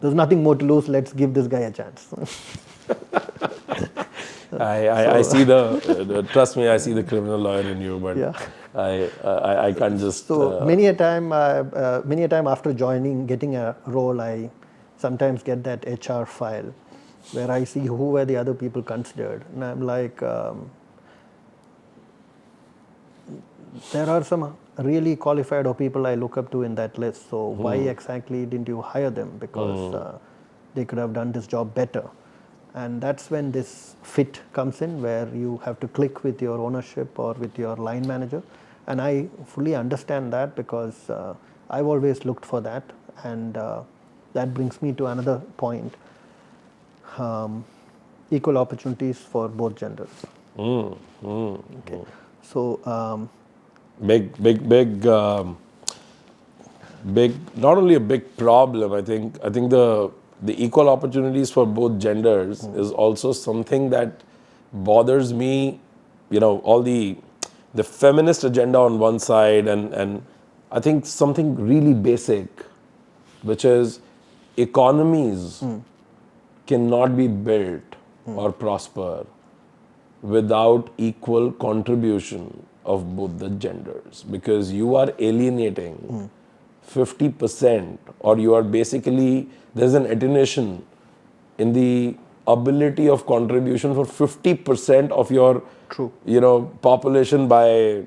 there's nothing more to lose. Let's give this guy a chance. I see trust me, I see the criminal lawyer in you, but I can't just. So many a time after joining, getting a role, I sometimes get that HR file where I see who were the other people considered, and I'm like, there are some really qualified people I look up to in that list. So why exactly didn't you hire them? Because they could have done this job better. And that's when this fit comes in, where you have to click with your ownership or with your line manager. And I fully understand that because I've always looked for that. And that brings me to another point. Equal opportunities for both genders. Okay. So big, not only a big problem. I think the equal opportunities for both genders is also something that bothers me. You know, all the feminist agenda on one side, and I think something really basic, which is economies cannot be built or prosper without equal contribution of both the genders, because you are alienating 50%, or you are basically, there's an attenuation in the ability of contribution for 50% of your population by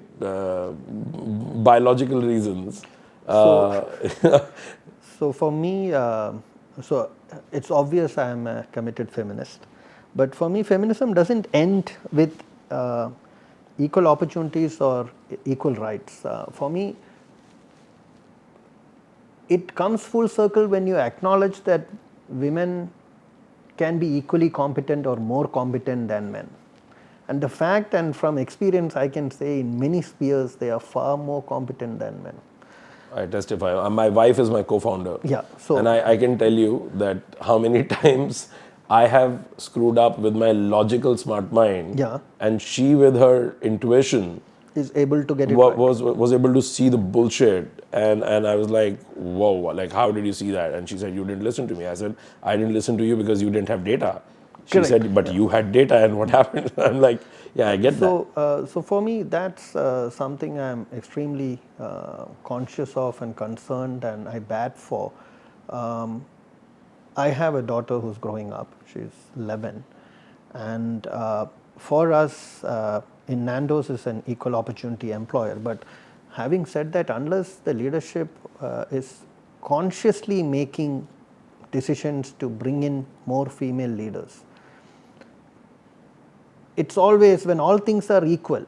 biological reasons. So for me, so it's obvious I am a committed feminist, but for me, feminism doesn't end with equal opportunities or equal rights. For me, it comes full circle when you acknowledge that women can be equally competent or more competent than men. And the fact, and from experience, I can say in many spheres, they are far more competent than men. I testify. My wife is my co-founder. Yeah. So, and I can tell you that how many times I have screwed up with my logical smart mind. Yeah. And she, with her intuition, is able to get it right. was able to see the bullshit. And I was like, whoa, like, how did you see that? And she said, you didn't listen to me. I said, I didn't listen to you because you didn't have data. She said, but you had data, and what happened? I'm like, yeah, I get that. So for me, that's something I'm extremely conscious of and concerned, and I bat for. I have a daughter who's growing up. She's 11. And for us, in Nando's is an equal opportunity employer. But having said that, unless the leadership is consciously making decisions to bring in more female leaders. It's always when all things are equal,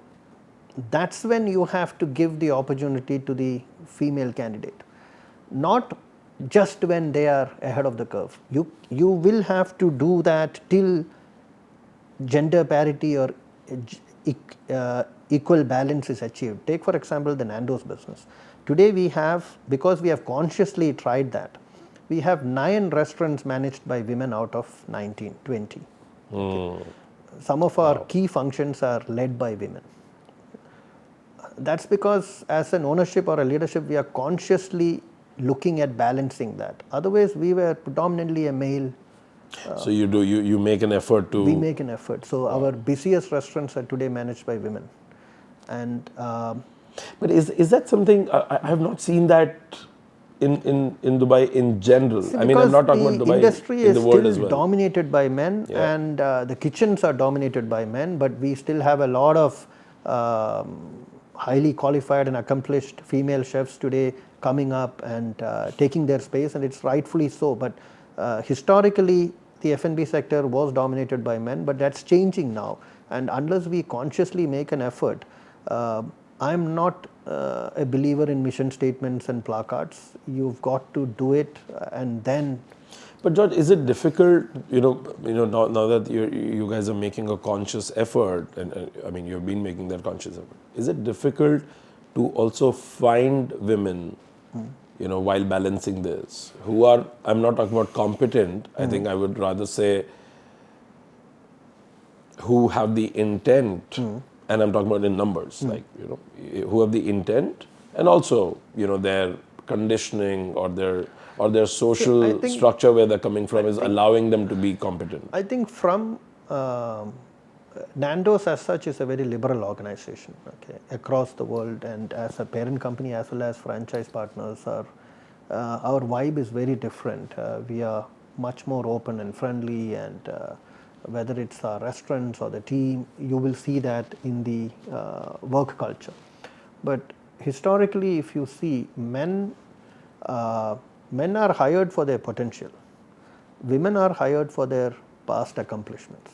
that's when you have to give the opportunity to the female candidate, not just when they are ahead of the curve. You will have to do that till gender parity or equal balance is achieved. Take for example the Nando's business. Today we have, because we have consciously tried that, we have 9 restaurants managed by women out of 19, 20. Okay. Some of our key functions are led by women. That's because as an ownership or a leadership, we are consciously looking at balancing that. Otherwise, we were predominantly a male. So you make an effort to. We make an effort. So our busiest restaurants are today managed by women. And but is that something, I have not seen that in Dubai in general. see, I mean, I'm not talking about the Dubai, industry in is the world still as well. dominated by men, and the kitchens are dominated by men, but we still have a lot of highly qualified and accomplished female chefs today coming up and taking their space, and it's rightfully so. But historically, the F&B sector was dominated by men, but that's changing now. And unless we consciously make an effort, I'm not a believer in mission statements and placards. You've got to do it, and then. But George, is it difficult? Now that you guys are making a conscious effort, and I mean you've been making that conscious effort. Is it difficult to also find women, while balancing this, who are? I'm not talking about competent. I think I would rather say who have the intent, and I'm talking about in numbers, like who have the intent, and also their conditioning or their social structure where they're coming from is allowing them to be competent. I think from Nando's as such is a very liberal organization, okay, across the world, and as a parent company as well as franchise partners, our vibe is very different. We are much more open and friendly, and whether it's our restaurants or the team, you will see that in the work culture. But historically, if you see, men are hired for their potential. Women are hired for their past accomplishments.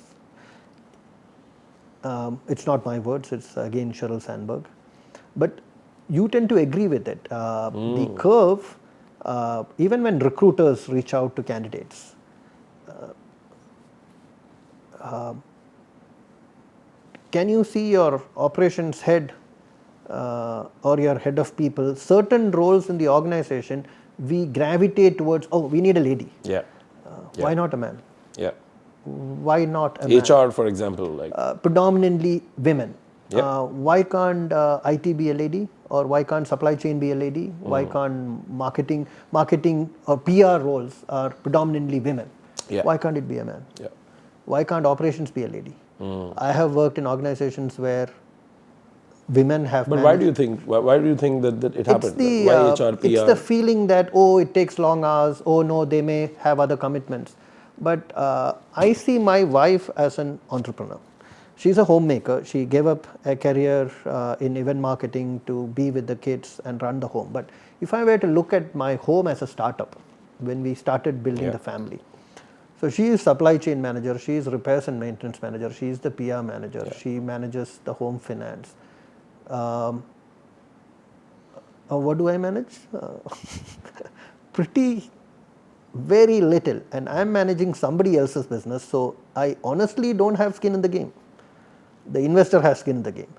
It's not my words, it's again Sheryl Sandberg. But you tend to agree with it. The curve, even when recruiters reach out to candidates, can you see your operations head or your head of people, certain roles in the organization, we gravitate towards, we need a lady. Why not a man? Why not a man? HR, for example, like predominantly women. Why can't IT be a lady, or why can't supply chain be a lady? Why can't marketing or PR roles are predominantly women? Why can't it be a man? Why can't operations be a lady? I have worked in organizations where women have. But why do you think that it happened? Why HR, PR? It's the feeling that it takes long hours. No, they may have other commitments. But I see my wife as an entrepreneur. She's a homemaker. She gave up a career in event marketing to be with the kids and run the home. But if I were to look at my home as a startup, when we started building the family, so she is supply chain manager, she is repairs and maintenance manager, she is the PR manager, she manages the home finance. What do I manage? Very little, and I'm managing somebody else's business, so I honestly don't have skin in the game. The investor has skin in the game.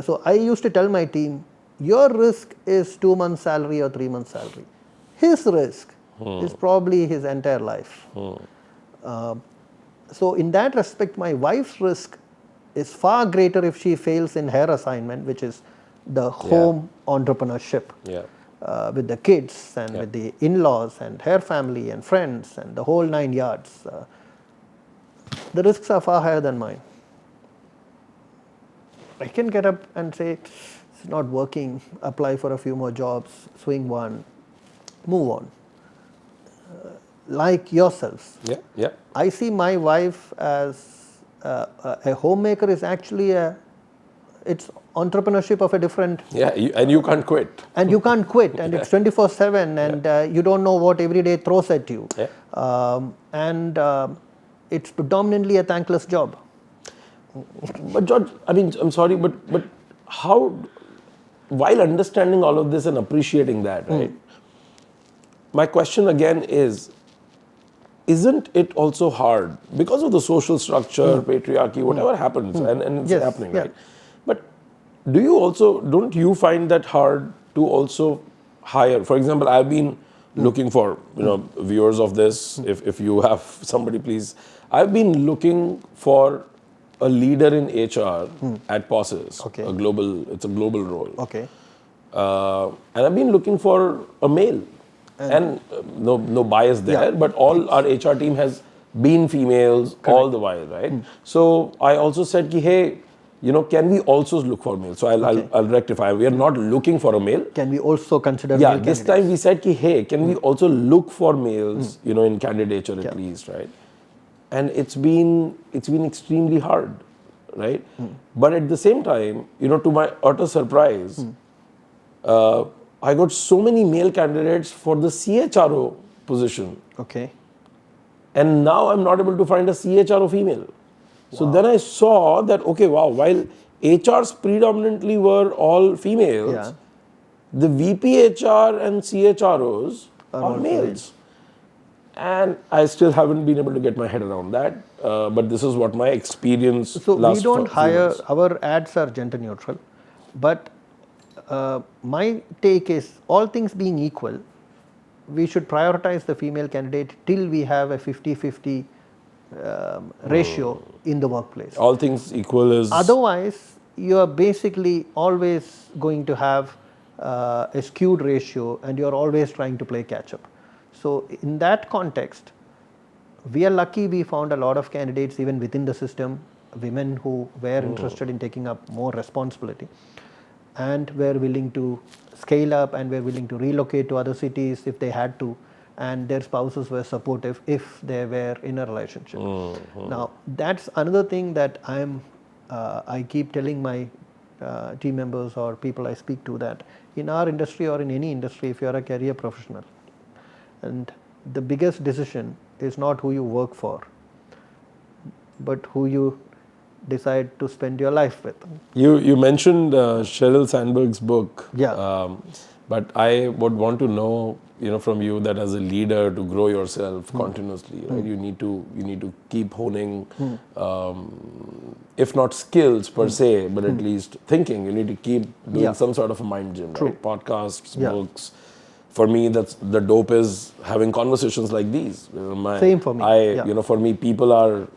So I used to tell my team, your risk is 2 months salary or 3 months salary. His risk is probably his entire life. So in that respect, my wife's risk is far greater if she fails in her assignment, which is the home entrepreneurship with the kids and with the in-laws and her family and friends and the whole 9 yards. The risks are far higher than mine. I can get up and say, it's not working, apply for a few more jobs, swing one, move on. Like yourselves. I see my wife as a homemaker is actually a it's entrepreneurship of a different. Yeah, and you can't quit. And you can't quit, and it's 24/7, and you don't know what every day throws at you. Yeah. It's predominantly a thankless job. But George, I mean, I'm sorry, but how, while understanding all of this and appreciating that, right? My question again is, isn't it also hard because of the social structure, patriarchy, whatever happens, and it's Yes, happening, yeah. right? But don't you find that hard to also hire? For example, I've been looking for, viewers of this, if you have somebody, please. I've been looking for a leader in HR at Posses, Okay. it's a global role. Okay. And I've been looking for a male. And no bias there, but all our HR team has been females all the while, right? So I also said, hey, can we also look for males? So I'll rectify. We are not looking for a male. Can we also consider Yeah, male this candidates? time we said, hey, can we also look for males, in candidature at least, right? And it's been extremely hard, right? But at the same time, to my utter surprise, I got so many male candidates for the CHRO position. Okay. And now I'm not able to find a CHRO female. So then I saw that, while HRs predominantly were all females, the VP HR and CHROs are males. And I still haven't been able to get my head around that. But this is what my experience So last we don't few hire, months. our ads are gender neutral, but my take is, all things being equal, we should prioritize the female candidate till we have a 50-50 ratio in the workplace. All things equal is... Otherwise, you are basically always going to have a skewed ratio, and you are always trying to play catch up. So in that context, we are lucky we found a lot of candidates even within the system, women who were interested in taking up more responsibility and were willing to scale up and were willing to relocate to other cities if they had to, and their spouses were supportive if they were in a relationship. Now, that's another thing that I keep telling my team members or people I speak to, that in our industry or in any industry, if you are a career professional, and the biggest decision is not who you work for, but who you decide to spend your life with. You mentioned Sheryl Sandberg's book. Yeah. But I would want to know, from you, that as a leader, to grow yourself continuously, right? You need to keep honing, if not skills per se, but at least thinking. You need to keep doing some sort of a mind gym, right? Podcasts, books. For me, that's the dope is having conversations like these. Same for me. For me, people are,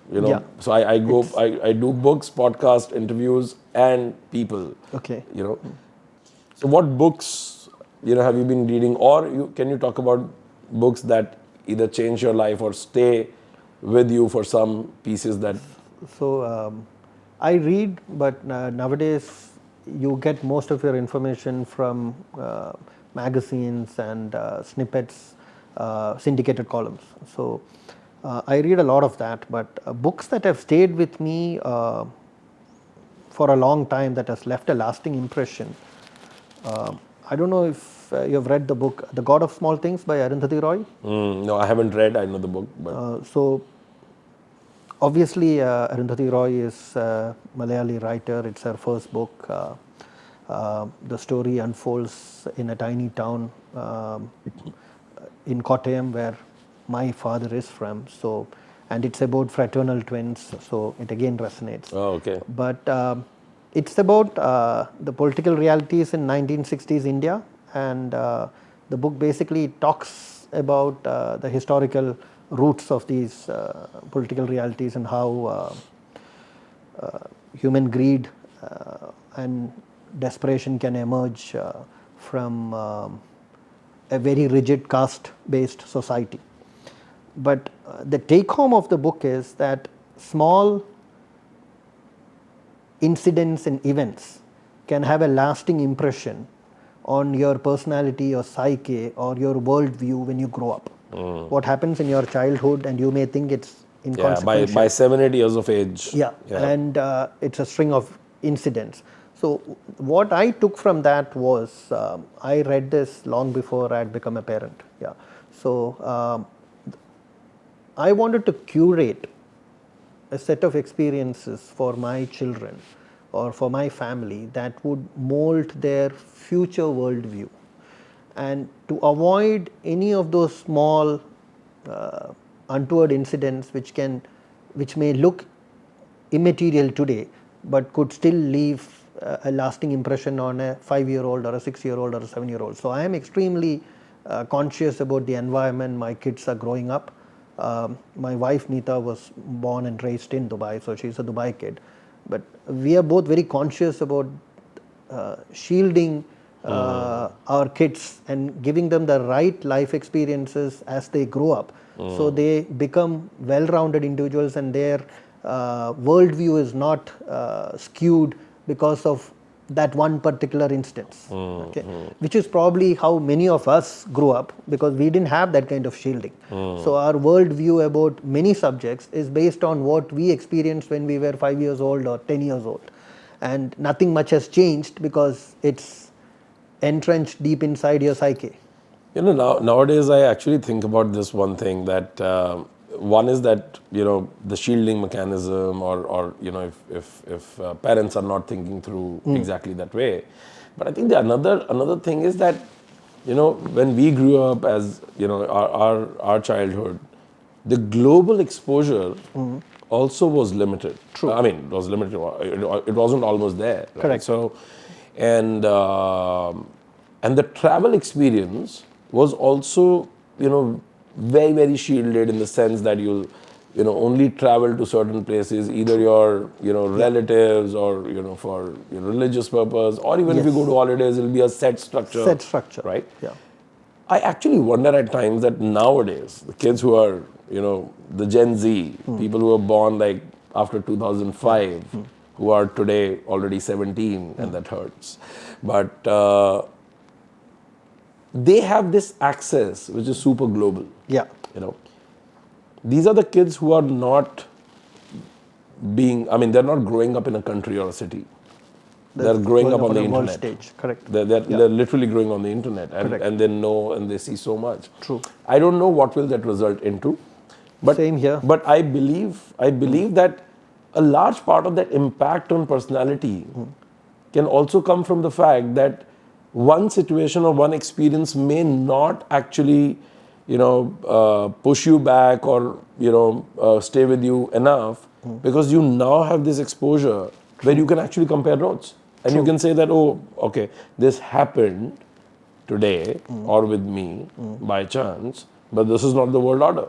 so I do books, podcast, interviews, and people. Okay. So what books, have you been reading, or can you talk about books that either change your life or stay with you for some pieces that... So I read, but nowadays you get most of your information from magazines and snippets, syndicated columns. So I read a lot of that, but books that have stayed with me for a long time, that has left a lasting impression. I don't know if you have read the book The God of Small Things by Arundhati Roy. No, I haven't read. I know the book. But So obviously Arundhati Roy is a Malayali writer. It's her first book. The story unfolds in a tiny town in Kottayam, where my father is from. So, and it's about fraternal twins. So it again resonates. Oh, okay. But it's about the political realities in 1960s India, and the book basically talks about the historical roots of these political realities and how human greed and desperation can emerge from a very rigid caste-based society. But the take-home of the book is that small incidents and events can have a lasting impression on your personality, your psyche, or your worldview when you grow up. What happens in your childhood, and you may think it's inconsequential. By 7-8 years of age. And it's a string of incidents. So what I took from that was, I read this long before I had become a parent. Yeah. So I wanted to curate a set of experiences for my children or for my family that would mold their future worldview, and to avoid any of those small untoward incidents which may look immaterial today but could still leave a lasting impression on a 5-year-old or a 6-year-old or a 7-year-old. So I am extremely conscious about the environment my kids are growing up. My wife Neeta was born and raised in Dubai, so she's a Dubai kid. But we are both very conscious about shielding our kids and giving them the right life experiences as they grow up, so they become well-rounded individuals and their worldview is not skewed because of that one particular instance, okay? Which is probably how many of us grew up, because we didn't have that kind of shielding. So our worldview about many subjects is based on what we experienced when we were 5 years old or 10 years old, and nothing much has changed because it's entrenched deep inside your psyche. Nowadays I actually think about this one thing, that one is that, the shielding mechanism, or if parents are not thinking through exactly that way. But I think the another thing is that, when we grew up, as our childhood, the global exposure also was limited. True. I mean, it was limited. It wasn't almost there. Right? Correct. So, and the travel experience was also, very, very shielded, in the sense that you'll, only travel to certain places, either your, relatives, or, for religious purpose, or even if you go to holidays, it'll be a set structure. Set structure. Right? Yeah. I actually wonder at times that nowadays, the kids who are, the Gen Z, people who were born like after 2005, who are today already 17, and that hurts. But they have this access which is super global. Yeah. These are the kids who are not they're not growing up in a country or a city. They're growing up on the world internet. stage. Correct. They're literally growing on the internet, and they know and they see so much. True. I don't know what will that result into. But, Same here. But I believe that a large part of that impact on personality can also come from the fact that one situation or one experience may not actually, push you back, or stay with you enough, because you now have this exposure where you can actually compare notes, and you can say that, oh, okay, this happened today or with me by chance, but this is not the world order.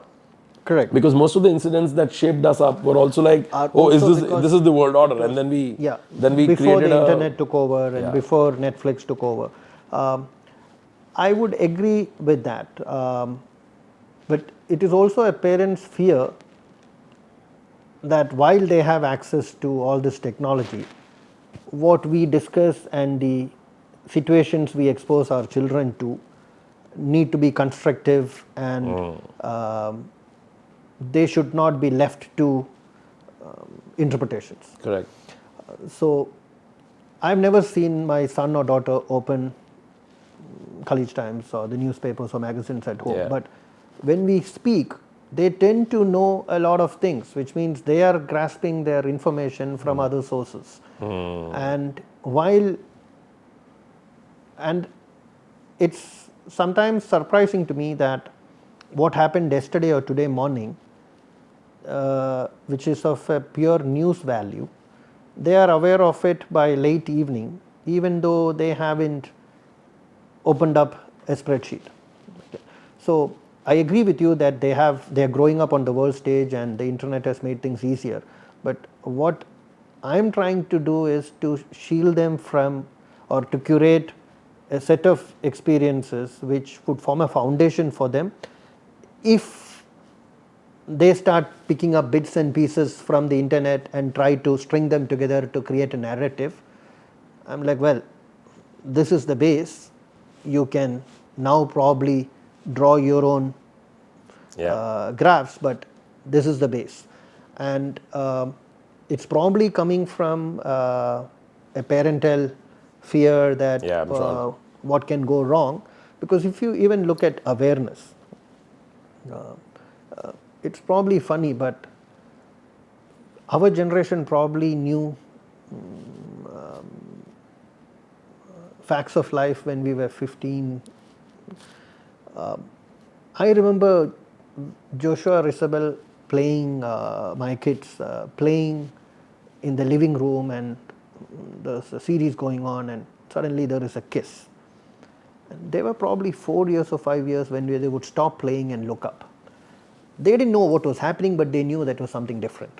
Correct. Because most of the incidents that shaped us up were also like, this is the world order, and then we before created the internet took over and before Netflix took over. I would agree with that, but it is also a parent's fear that while they have access to all this technology, what we discuss and the situations we expose our children to need to be constructive, and they should not be left to interpretations. Correct. So I've never seen my son or daughter open College Times or the newspapers or magazines at home. Yeah. But when we speak, they tend to know a lot of things, which means they are grasping their information from other sources. And it's sometimes surprising to me that what happened yesterday or today morning, which is of a pure news value, they are aware of it by late evening, even though they haven't opened up a spreadsheet. So I agree with you that they are growing up on the world stage and the internet has made things easier. But what I'm trying to do is to shield them from, or to curate a set of experiences which would form a foundation for them. If they start picking up bits and pieces from the internet and try to string them together to create a narrative, I'm like, well, this is the base. You can now probably draw your own graphs, but this is the base. And it's probably coming from a parental fear that Yeah, I'm sure. what can go wrong. Because if you even look at awareness, it's probably funny, but our generation probably knew facts of life when we were 15. I remember Joshua Isabel playing, my kids playing in the living room, and there's a series going on, and suddenly there is a kiss. And they were probably 4 years or 5 years when they would stop playing and look up. They didn't know what was happening, but they knew that was something different.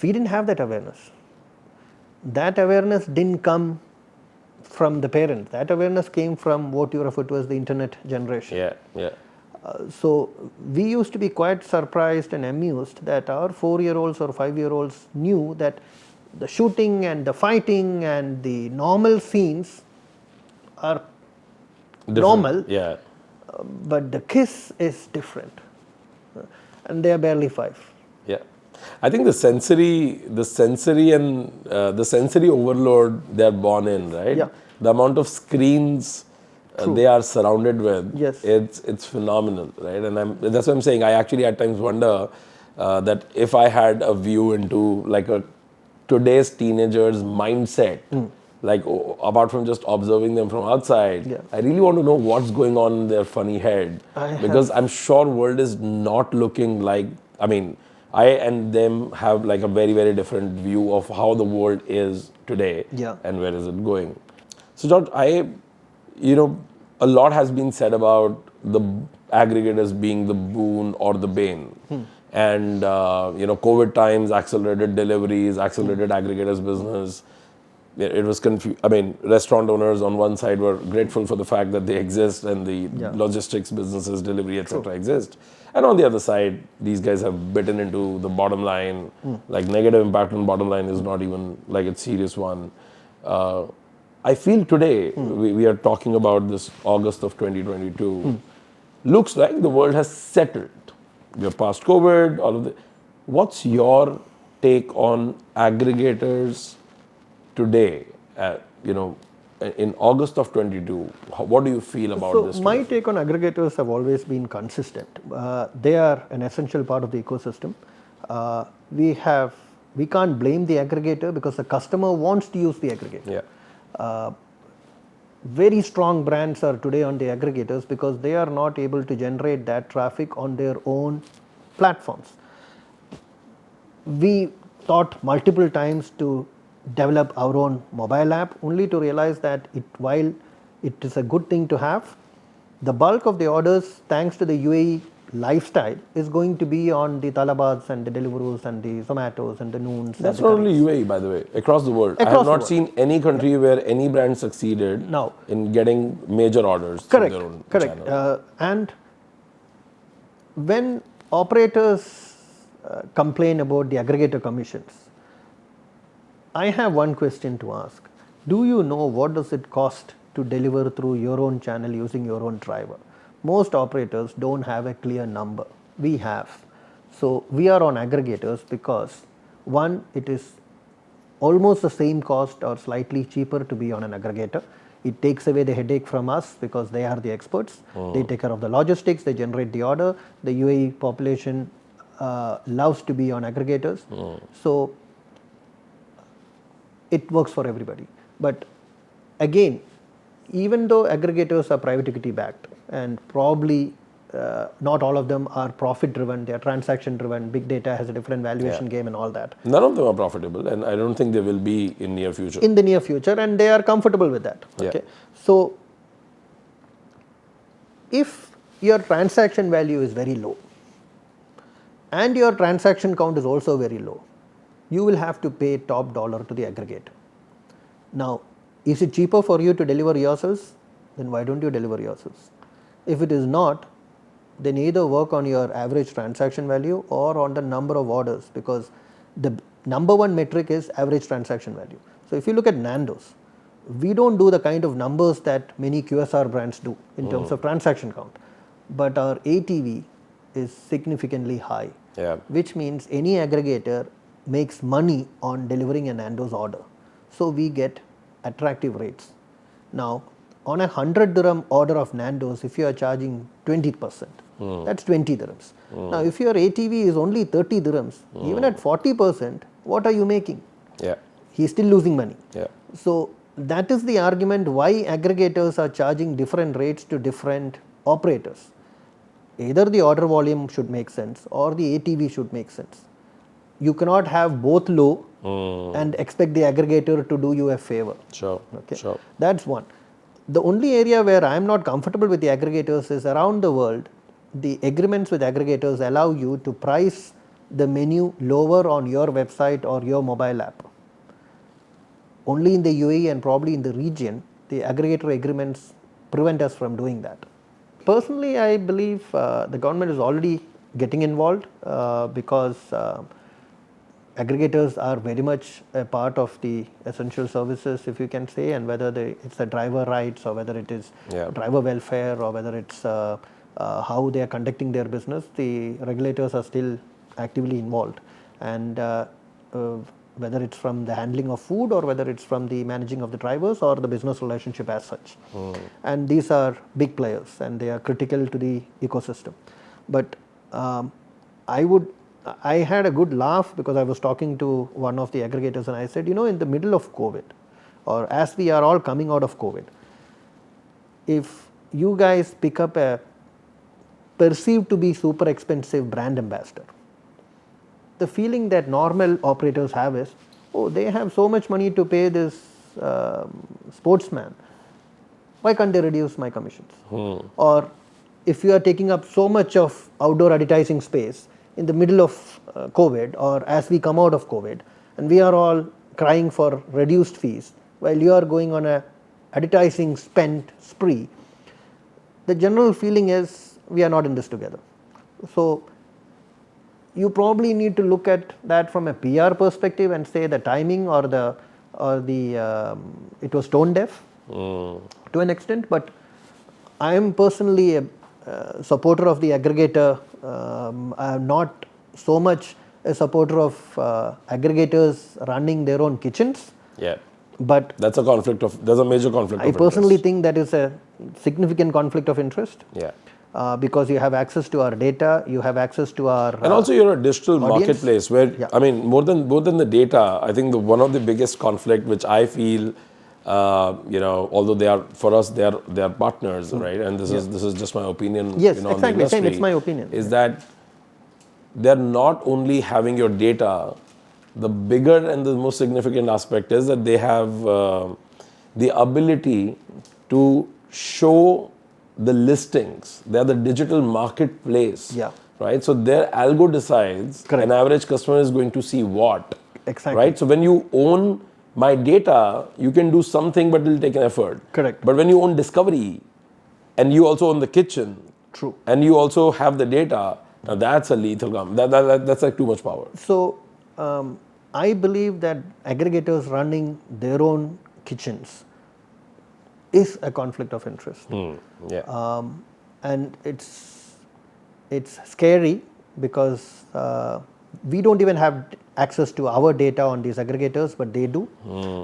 We didn't have that awareness. That awareness didn't come from the parents. That awareness came from what you refer to as the internet generation. Yeah. So we used to be quite surprised and amused that our 4-year-olds or 5-year-olds knew that the shooting and the fighting and the normal scenes are normal, Yeah. but the kiss is different. And they are barely 5. Yeah, I think the sensory and the sensory overload they're born in, right? Yeah. The amount of screens they are surrounded with, Yes. it's phenomenal, right? And that's what I'm saying. I actually at times wonder that if I had a view into like today's teenagers' mindset. Like apart from just observing them from outside, Yeah. I really want to know what's going on in their funny head, because I'm sure world is not looking like. I mean, I and them have like a very, very different view of how the world is today, Yeah. and where is it going. So George, a lot has been said about the aggregators being the Boon or the Bane. And COVID times accelerated deliveries, accelerated aggregators business. It was I mean, restaurant owners on one side were grateful for the fact that they exist and the logistics businesses, delivery, etc. exist. And on the other side, these guys have bitten into the bottom line. Like negative impact on bottom line is not even like a serious one. I feel today, we are talking about this August of 2022. Looks like the world has settled. We're past COVID, all of the. What's your take on aggregators today, in August of 22, what do you feel about this? So my take on aggregators have always been consistent. They are an essential part of the ecosystem. We can't blame the aggregator because the customer wants to use the aggregator. Yeah. Very strong brands are today on the aggregators because they are not able to generate that traffic on their own platforms. We thought multiple times to develop our own mobile app, only to realize that while it is a good thing to have, the bulk of the orders, thanks to the UAE lifestyle, is going to be on the Talabads and the Deliveroo's and the Zomatos and the Noons. That's not only UAE, by the way, across the world. I have not seen any country where any brand succeeded in getting major orders through their own channel. And when operators complain about the aggregator commissions, I have one question to ask. Do you know what does it cost to deliver through your own channel using your own driver? Most operators don't have a clear number. We have. So we are on aggregators because, one, it is almost the same cost or slightly cheaper to be on an aggregator. It takes away the headache from us because they are the experts. They take care of the logistics, they generate the order. The UAE population loves to be on aggregators. So it works for everybody. But again, even though aggregators are private equity backed and probably not all of them are profit driven, they are transaction driven, big data has a different valuation game and all that. None of them are profitable, and I don't think they will be in near future. In the near future, and they are comfortable with that. Okay. So if your transaction value is very low and your transaction count is also very low, you will have to pay top dollar to the aggregator. Now, is it cheaper for you to deliver yourselves? Then why don't you deliver yourselves? If it is not, then either work on your average transaction value or on the number of orders, because the number one metric is average transaction value. So if you look at Nando's, we don't do the kind of numbers that many QSR brands do in terms of transaction count, but our ATV is significantly high, which means any aggregator makes money on delivering a Nando's order. So we get attractive rates. Now, on a 100 dirham order of Nando's, if you are charging 20%, that's 20 dirhams. Now, if your ATV is only 30 dirhams, even at 40%, what are you making? Yeah. He's still losing money. Yeah. So that is the argument why aggregators are charging different rates to different operators. Either the order volume should make sense or the ATV should make sense. You cannot have both low and expect the aggregator to do you a favor. Sure. Okay. Sure. That's one. The only area where I am not comfortable with the aggregators is around the world, the agreements with aggregators allow you to price the menu lower on your website or your mobile app. Only in the UAE and probably in the region, the aggregator agreements prevent us from doing that. Personally, I believe the government is already getting involved because aggregators are very much a part of the essential services, if you can say, and whether it's the driver rights or whether it is driver welfare or whether it's how they are conducting their business, the regulators are still actively involved. And whether it's from the handling of food or whether it's from the managing of the drivers or the business relationship as such. And these are big players and they are critical to the ecosystem. But I had a good laugh because I was talking to one of the aggregators and I said, in the middle of COVID or as we are all coming out of COVID, if you guys pick up a perceived to be super expensive brand ambassador, the feeling that normal operators have is, oh, they have so much money to pay this sportsman. Why can't they reduce my commissions? Or if you are taking up so much of outdoor advertising space in the middle of COVID or as we come out of COVID and we are all crying for reduced fees while you are going on a advertising spend spree, the general feeling is we are not in this together. So you probably need to look at that from a PR perspective and say the timing or it was tone deaf to an extent, but I am personally a supporter of the aggregator. I am not so much a supporter of aggregators running their own kitchens. Yeah. But there's a major conflict of interest. I personally think that is a significant conflict of interest. Yeah. Because you have access to our data, you have access to our and also you're a digital audience. Marketplace where I mean more than the data, I think one of the biggest conflict which I feel although they are for us they are partners, right? And this is just my opinion. Yes, on exactly. the industry, Same. It's my opinion. Is that they're not only having your data. The bigger and the most significant aspect is that they have the ability to show the listings. They are the digital marketplace. Yeah. Right? So their algo decides an average customer is going to see what. Exactly. Right? So when you own my data, you can do something but it will take an effort. Correct. But when you own discovery and you also own the kitchen. True. And you also have the data, now that's a lethal gun. That's like too much power. So I believe that aggregators running their own kitchens is a conflict of interest. And it's scary because we don't even have access to our data on these aggregators, but they do.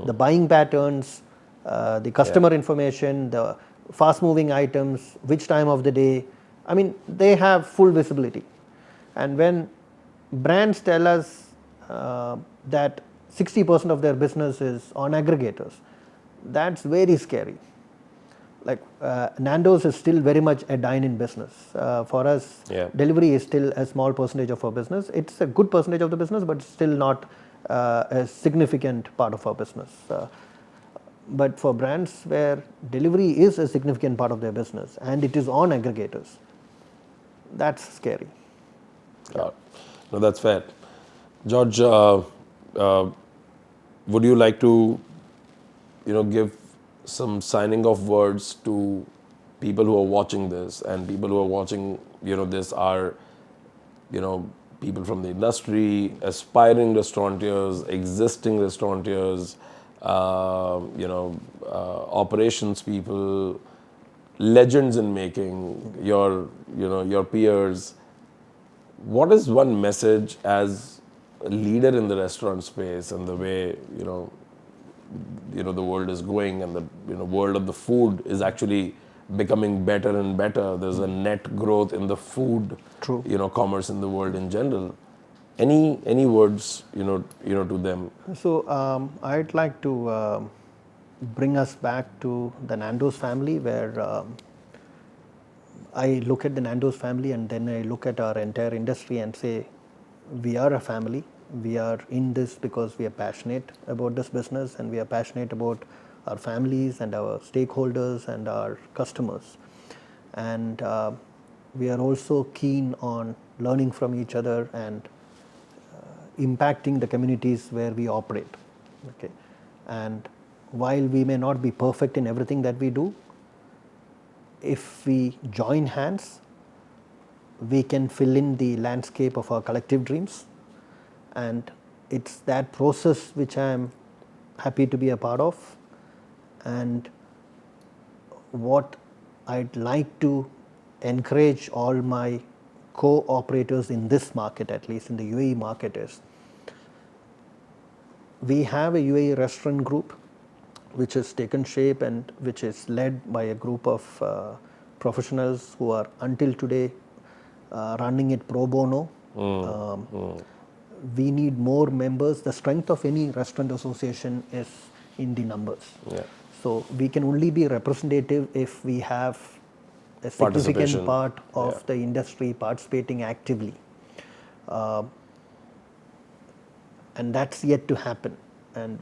The buying patterns, the customer information, the fast moving items, which time of the day, I mean, they have full visibility. And when brands tell us that 60% of their business is on aggregators, that's very scary. Like Nando's is still very much a dine-in business. For us, delivery is still a small percentage of our business. It's a good percentage of the business, but still not a significant part of our business. But for brands where delivery is a significant part of their business and it is on aggregators, that's scary. No, that's fair. George, would you like to, give some signing off words to people who are watching this, and people who are watching, this are, people from the industry, aspiring restaurateurs, existing restaurateurs, operations people, legends in making, your peers. What is one message as a leader in the restaurant space and the way the world is going, and the world of the food is actually becoming better and better. There's a net growth in the food, True. Commerce in the world in general. Any words, to them? So I'd like to bring us back to the Nando's family, where I look at the Nando's family and then I look at our entire industry and say, we are a family. We are in this because we are passionate about this business, and we are passionate about our families and our stakeholders and our customers. And we are also keen on learning from each other and impacting the communities where we operate. Okay. And while we may not be perfect in everything that we do, if we join hands, we can fill in the landscape of our collective dreams. And it's that process which I am happy to be a part of. And what I'd like to encourage all my co-operators in this market, at least in the UAE market, is we have a UAE restaurant group which has taken shape and which is led by a group of professionals who are until today running it pro bono. We need more members. The strength of any restaurant association is in the numbers. Yeah. So we can only be representative if we have a significant part of the industry participating actively. And that's yet to happen. And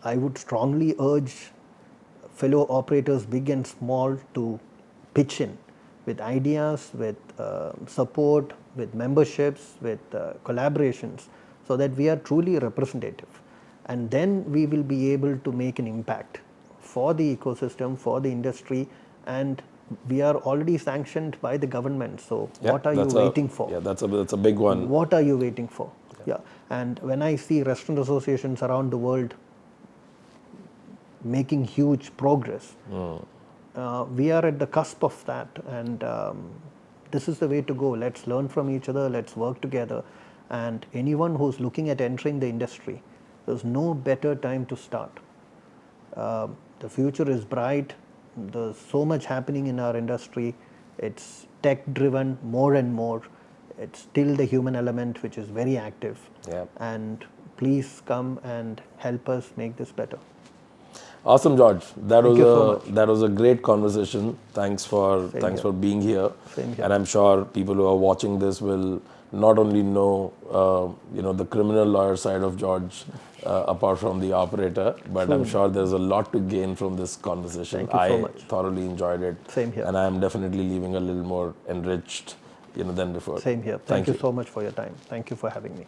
I would strongly urge fellow operators, big and small, to pitch in with ideas, with support, with memberships, with collaborations, so that we are truly representative. And then we will be able to make an impact for the ecosystem, for the industry, and we are already sanctioned by the government. So what are you waiting for? Yeah, that's a big one. What are you waiting for? Yeah. And when I see restaurant associations around the world making huge progress, we are at the cusp of that, and this is the way to go. Let's learn from each other, let's work together, and anyone who's looking at entering the industry, there's no better time to start. The future is bright. There's so much happening in our industry. It's tech driven more and more. It's still the human element which is very active. Yeah. And please come and help us make this better. Awesome, George. That was a great conversation. Thanks for being here. Same here. And I'm sure people who are watching this will not only know the criminal lawyer side of George, apart from the operator, but I'm sure there's a lot to gain from this conversation. Thank you so much. I thoroughly enjoyed it. Same here. And I'm definitely leaving a little more enriched, than before. Same here. Thank you so much for your time. Thank you for having me.